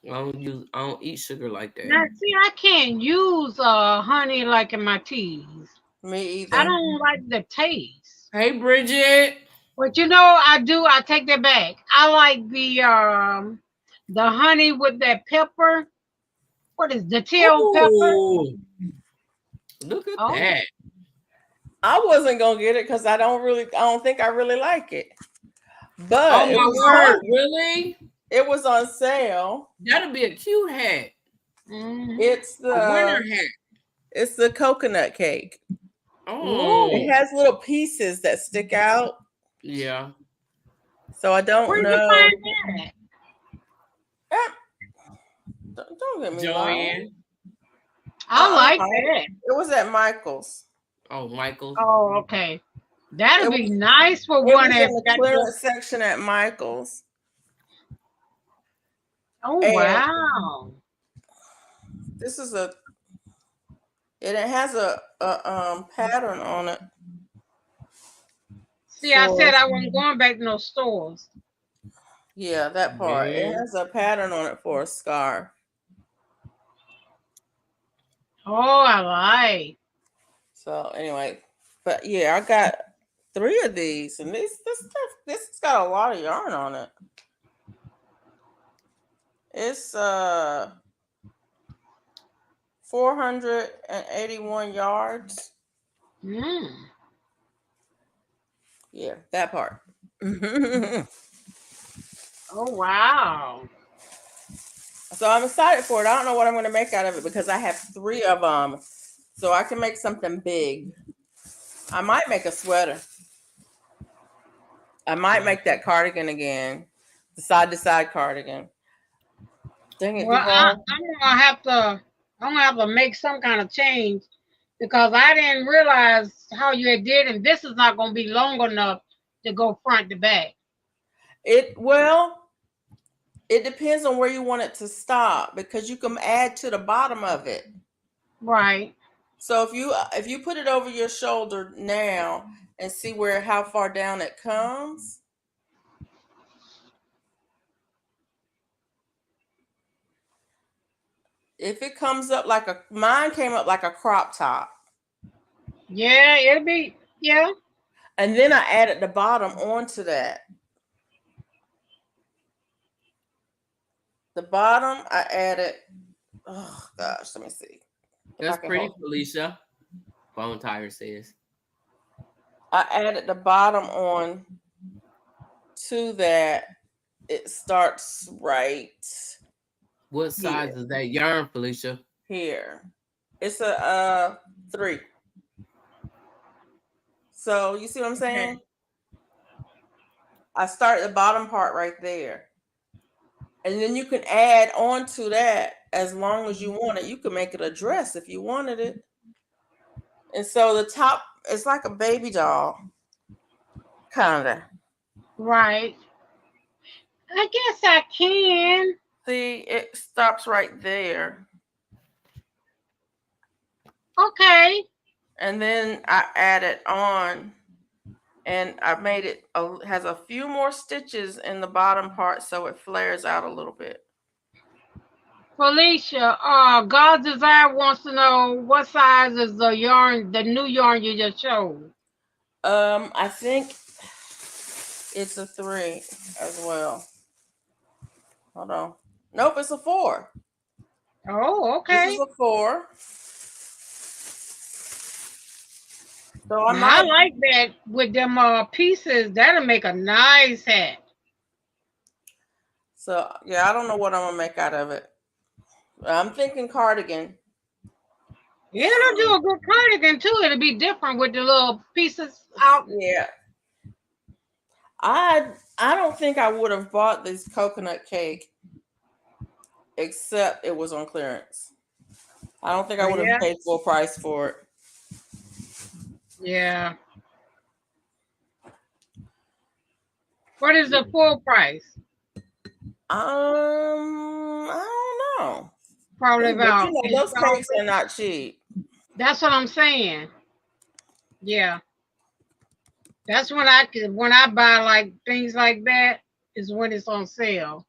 I don't eat sugar like that. Now, see, I can't use honey like in my teas. Me either. I don't like the taste. Hey, Bridget. But you know, I take that back. I like the honey with that pepper. What is the tail pepper? Look at that. I wasn't gonna get it because I don't think I really like it. But oh my word, really? It was on sale. That'll be a cute hat. It's the winter hat. It's the coconut cake. Oh, it has little pieces that stick out. Yeah. So I don't Where know. Did you find that? Don't get me Joanne. wrong. I like that. It was at Michael's. Oh, Michael's. Oh, okay. That'd be nice for one. In the clearance section at Michael's. Oh, wow. This is and it has a pattern on it. See, I said I wasn't going back to no stores. Yeah, that part. Yeah. It has a pattern on it for a scarf. Oh, I like. So anyway, but yeah, I got 3 of these, and this has got a lot of yarn on it. It's 481 yards. Yeah, that part. Oh wow. So I'm excited for it. I don't know what I'm going to make out of it because I have 3 of them. So I can make something big. I might make a sweater. I might make that cardigan again. The side-to-side cardigan. Dang it, Well, I'm gonna have to make some kind of change because I didn't realize how you had did, and this is not gonna be long enough to go front to back. It depends on where you want it to stop because you can add to the bottom of it. Right. So if you put it over your shoulder now and see how far down it comes. If it comes up mine came up like a crop top. Yeah, it'll be, yeah. And then I added the bottom onto that. The bottom I added, oh gosh, let me see. That's pretty, Felicia. Phone Tire says. I added the bottom on to that. It starts right. What size is that yarn, Felicia? Here. It's a 3. So you see what I'm saying? I start the bottom part right there. And then you can add on to that as long as you want it. You can make it a dress if you wanted it. And so the top, it's like a baby doll. Kind of. Right. I guess I can. See, it stops right there. Okay. And then I added on, and I made it has a few more stitches in the bottom part, so it flares out a little bit. Felicia, God's Desire wants to know what size is the yarn, the new yarn you just showed. I think it's a 3 as well. Hold on. Nope, it's a 4. Oh, okay. This is a 4. So I like that with them pieces. That'll make a nice hat. So yeah, I don't know what I'm gonna make out of it. I'm thinking cardigan. Yeah, it'll do a good cardigan too. It'll be different with the little pieces out. Yeah. I don't think I would have bought this coconut cake except it was on clearance. I don't think I would have paid full price for it. Yeah. What is the full price? I don't know. Probably about. But those cakes are not cheap. That's what I'm saying. Yeah. That's when I buy like things like that is when it's on sale.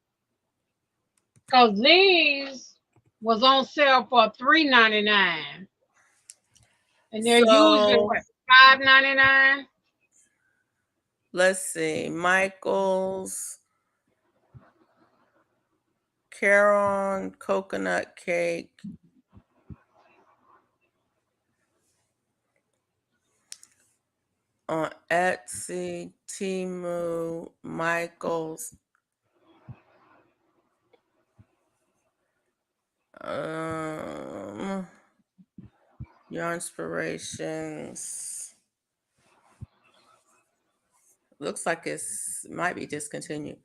Cause these was on sale for $3.99, and they're usually what, $5.99. Let's see, Michael's Caron coconut cake. On Etsy, Temu, Michael's. Yarn Inspirations. Looks like it's might be discontinued.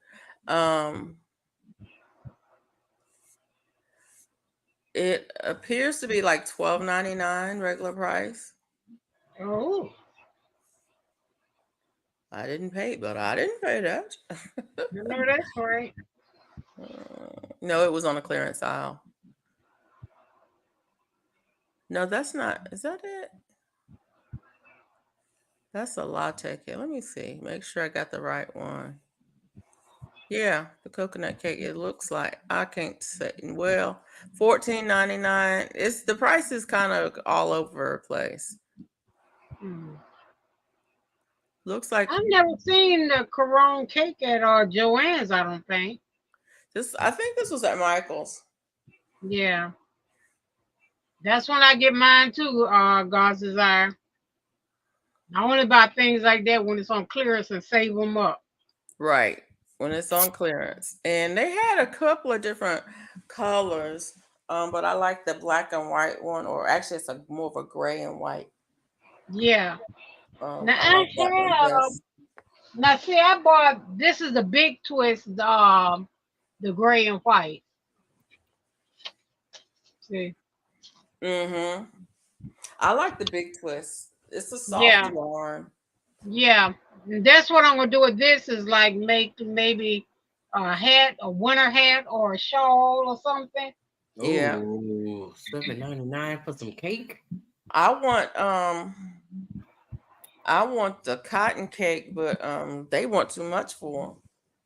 It appears to be like $12.99 regular price. Oh. I didn't pay that. No, that's right. No, it was on a clearance aisle. No, that's not. Is that it? That's a latte cake. Let me see. Make sure I got the right one. Yeah, the coconut cake. It looks like I can't say. Well, $14.99. It's the price is kind of all over the place. Looks like I've never seen the Caron cake at Joann's. I don't think. I think this was at Michael's. Yeah. That's when I get mine too, God's Desire. I only buy things like that when it's on clearance and save them up. Right. When it's on clearance. And they had a couple of different colors. But I like the black and white one, or actually it's more of a gray and white. Yeah. Now I like have. Now see, I bought, this is the big twist, the gray and white. See. Mm-hmm. I like the big twist. It's a soft yarn. Yeah. And that's what I'm gonna do with this, is like make maybe a hat, a winter hat, or a shawl or something. Yeah. Ooh, $7.99 for some cake. I want the cotton cake, but they want too much for them.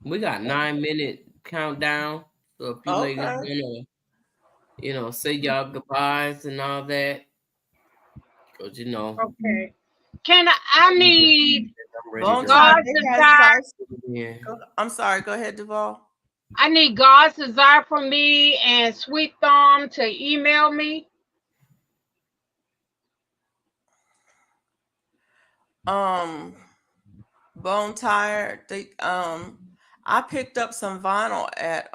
We got 9-minute countdown. So if you ladies wanna, say y'all goodbyes and all that, because Okay. I need God's Desire. Yeah. I'm sorry. Go ahead, Duval. I need God's Desire from me and Sweet Thumb to email me. Bone Tired. I picked up some vinyl at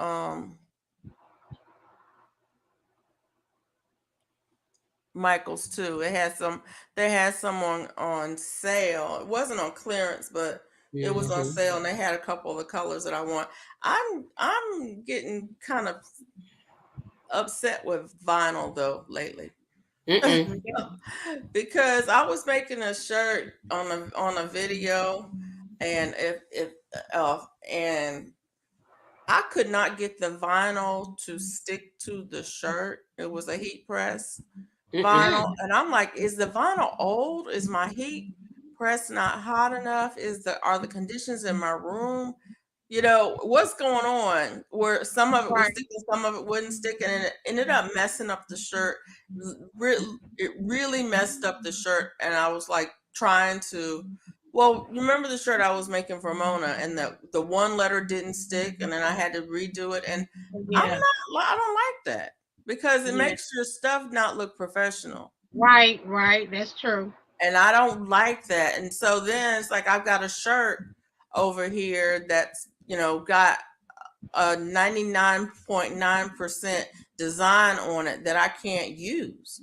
Michael's too. They had some on sale. It wasn't on clearance, but it was on sale, and they had a couple of the colors that I want. I'm getting kind of upset with vinyl though lately. Because I was making a shirt on a video, and and I could not get the vinyl to stick to the shirt. It was a heat press vinyl, and I'm like, is the vinyl old? Is my heat press not hot enough? Are the conditions in my room? What's going on? Where some of it was sticking, some of it wouldn't stick, and it ended up messing up the shirt. It really messed up the shirt, and I was like trying to. Well, you remember the shirt I was making for Mona, and the one letter didn't stick, and then I had to redo it, and I don't like that, because it makes your stuff not look professional. Right, that's true. And I don't like that, and so then it's like I've got a shirt over here that's got a 99.9% design on it that I can't use.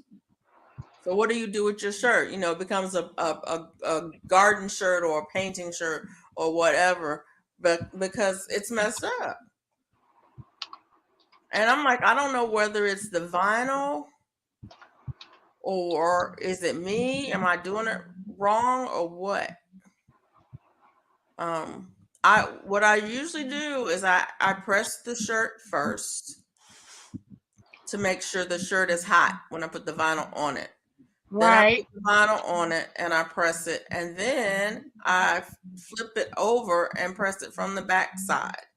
So what do you do with your shirt? It becomes a garden shirt or a painting shirt or whatever, but because it's messed up. And I'm like, I don't know whether it's the vinyl or is it me? Am I doing it wrong or what? What I usually do is I press the shirt first to make sure the shirt is hot when I put the vinyl on it. Then I put the vinyl on it and I press it, and then I flip it over and press it from the back side.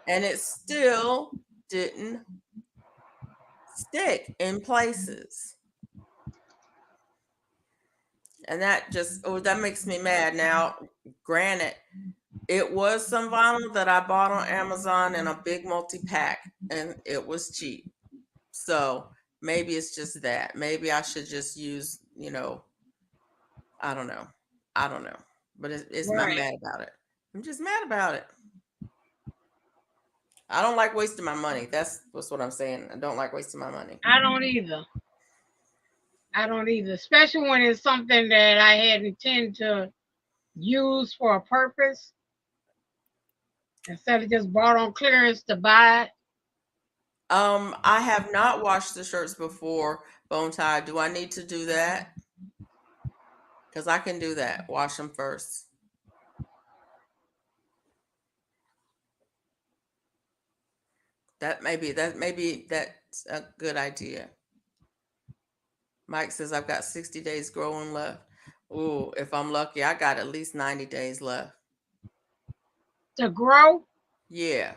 And it still didn't stick in places. And that makes me mad. Now, granted, it was some vinyl that I bought on Amazon in a big multi-pack, and it was cheap. So maybe it's just that. Maybe I should just use, I don't know. But I'm mad about it. I'm just mad about it. I don't like wasting my money. That's what I'm saying. I don't like wasting my money. I don't either. Especially when it's something that I had intended to use for a purpose, instead of just bought on clearance to buy it. I have not washed the shirts before, Bone Tie. Do I need to do that? Because I can do that. Wash them first. Maybe that's a good idea. Mike says I've got 60 days growing left. Ooh, if I'm lucky, I got at least 90 days left. To grow? Yeah.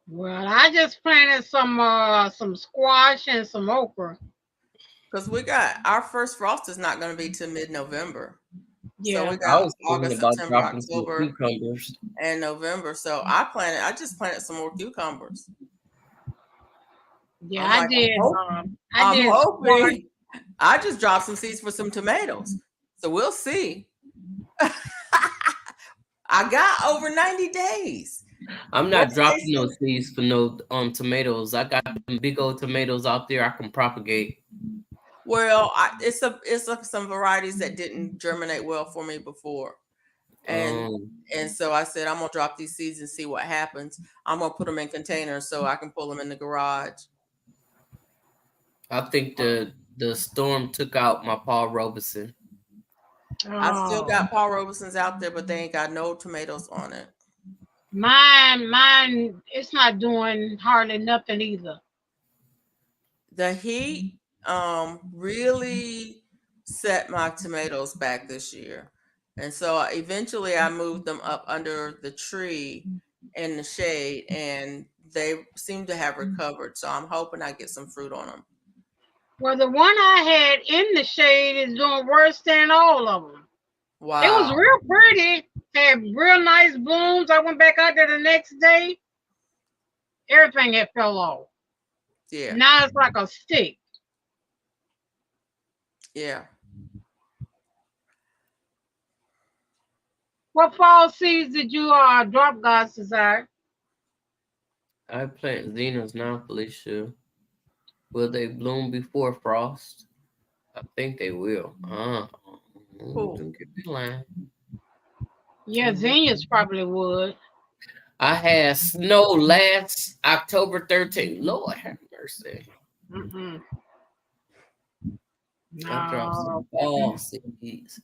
Well, I just planted some squash and some okra. Because our first frost is not going to be till mid-November. So we Yeah. I got was thinking August, about September, dropping some October, cucumbers. and November. So I just planted some more cucumbers. Yeah, I'm I like, did. I I'm did squash. hoping. I just dropped some seeds for some tomatoes. So we'll see. I got over 90 days. I'm not Worst dropping case no seeds for no tomatoes. I got them big old tomatoes out there I can propagate. Well, some varieties that didn't germinate well for me before, and so I said I'm gonna drop these seeds and see what happens. I'm gonna put them in containers so I can pull them in the garage. I think the storm took out my Paul Robeson. I still Oh, got Paul Robeson's out there, but they ain't got no tomatoes on it. mine, it's not doing hardly nothing either. The heat really set my tomatoes back this year. And so eventually I moved them up under the tree in the shade, and they seem to have recovered. So I'm hoping I get some fruit on them. Well, the one I had in the shade is doing worse than all of them. Wow. It was real pretty, had real nice blooms. I went back out there the next day. Everything had fell off. Yeah. Now it's like a stick. Yeah. What fall seeds did you drop, God's Desire? I plant zinnias now, Felicia. Will they bloom before frost? I think they will. Cool. Don't get me lying. Yeah, zinnias probably would. I had snow last October 13th. Lord have mercy. Mm-mm. I dropped No. some fall seeds.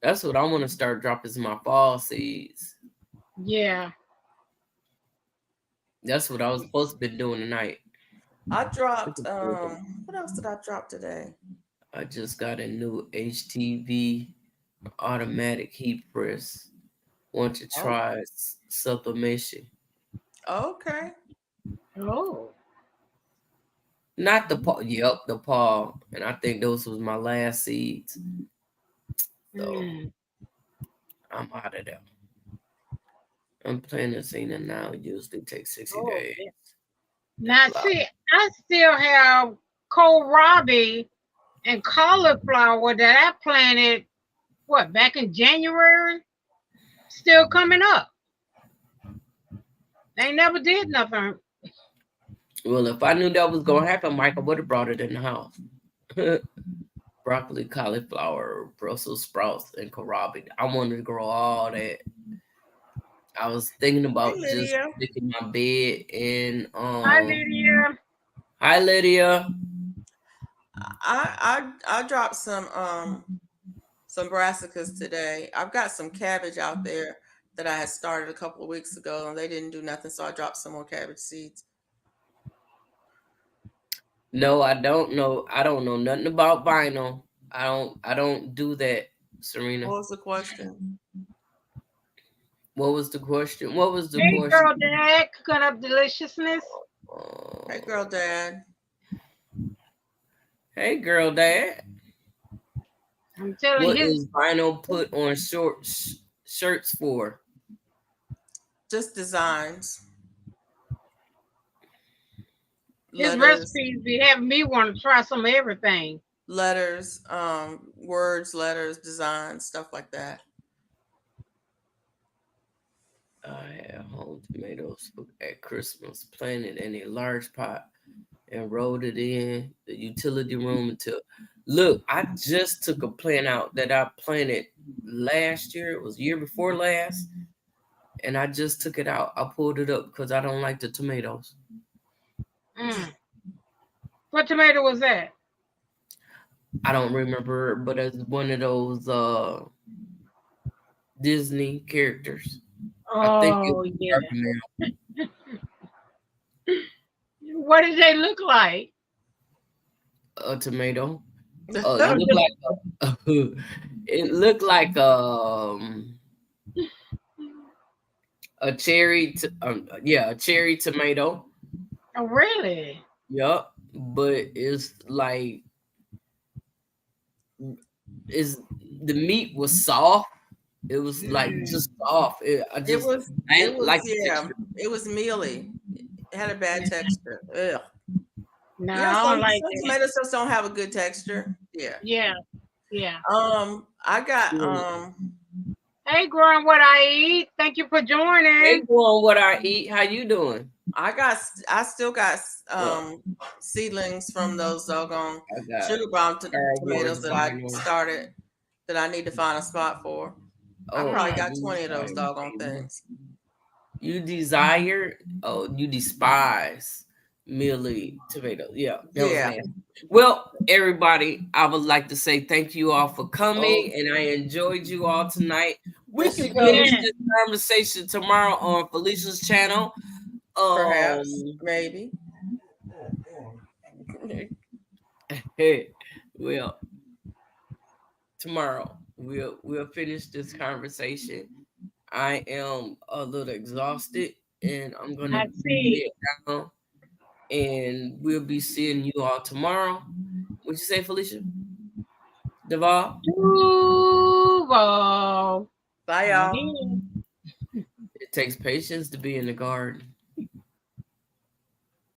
That's what I want to start dropping, my fall seeds. Yeah. That's what I was supposed to be doing tonight. I dropped what else did I drop today? I just got a new HTV automatic heat press. Want to try sublimation. Okay. Oh. Not the Paul. Yep, the Paul. And I think those was my last seeds. So I'm out of there. I'm planting Cena now. It usually takes 60 days. Yeah. Now, see, I still have kohlrabi and cauliflower that I planted, back in January? Still coming up. They never did nothing. Well, if I knew that was going to happen, Michael would have brought it in the house. Broccoli, cauliflower, Brussels sprouts, and kohlrabi. I wanted to grow all that. I was thinking about just sticking my bed in. Hi, Lydia. Hi, Lydia. I dropped some brassicas today. I've got some cabbage out there that I had started a couple of weeks ago, and they didn't do nothing, so I dropped some more cabbage seeds. No, I don't know. I don't know nothing about vinyl. I don't do that, Serena. What was the question? What was the question? What was the hey, question? Girl Dad, cooking up deliciousness. Hey, Girl Dad. Hey, Girl Dad. I'm telling what you. What is vinyl put on shirts for? Just designs. His recipes be having me want to try some of everything. Letters, words, letters, designs, stuff like that. I had whole tomatoes at Christmas, planted in a large pot and rolled it in the utility room until. Look, I just took a plant out that I planted last year. It was year before last. And I just took it out. I pulled it up because I don't like the tomatoes. What tomato was that? I don't remember, but it's one of those Disney characters. Oh, I think yeah. What did they look like? A tomato. It looked like a cherry. A cherry tomato. Oh, really? Yup, but it's like the meat was soft. It was like just soft. I It just was, I it didn't was, like the yeah, texture. it was mealy. It had a bad texture. Ugh. No, Yeah, I some don't like that. tomatoes just don't have a good texture. Yeah. Yeah, yeah. I got Hey, growing what I eat. Thank you for Hey, joining. on what I eat. How you doing? I still got seedlings from those doggone I got sugar bomb tomatoes carrots, that I vinyl. started that I need to find a spot for. I probably got 20 of those you doggone things. You desire, you despise mealy tomato. Yeah, that was Yeah. nasty. Well, everybody, I would like to say thank you all for coming, Oh, and I enjoyed you all tonight. We there can she finish goes. this conversation tomorrow on Felicia's channel. Perhaps, maybe. Well, tomorrow we'll finish this conversation. I am a little exhausted, and I'm gonna I see. sit down, and we'll be seeing you all tomorrow. What you say, Felicia? Deval? Duval. Bye, y'all. It takes patience to be in the garden.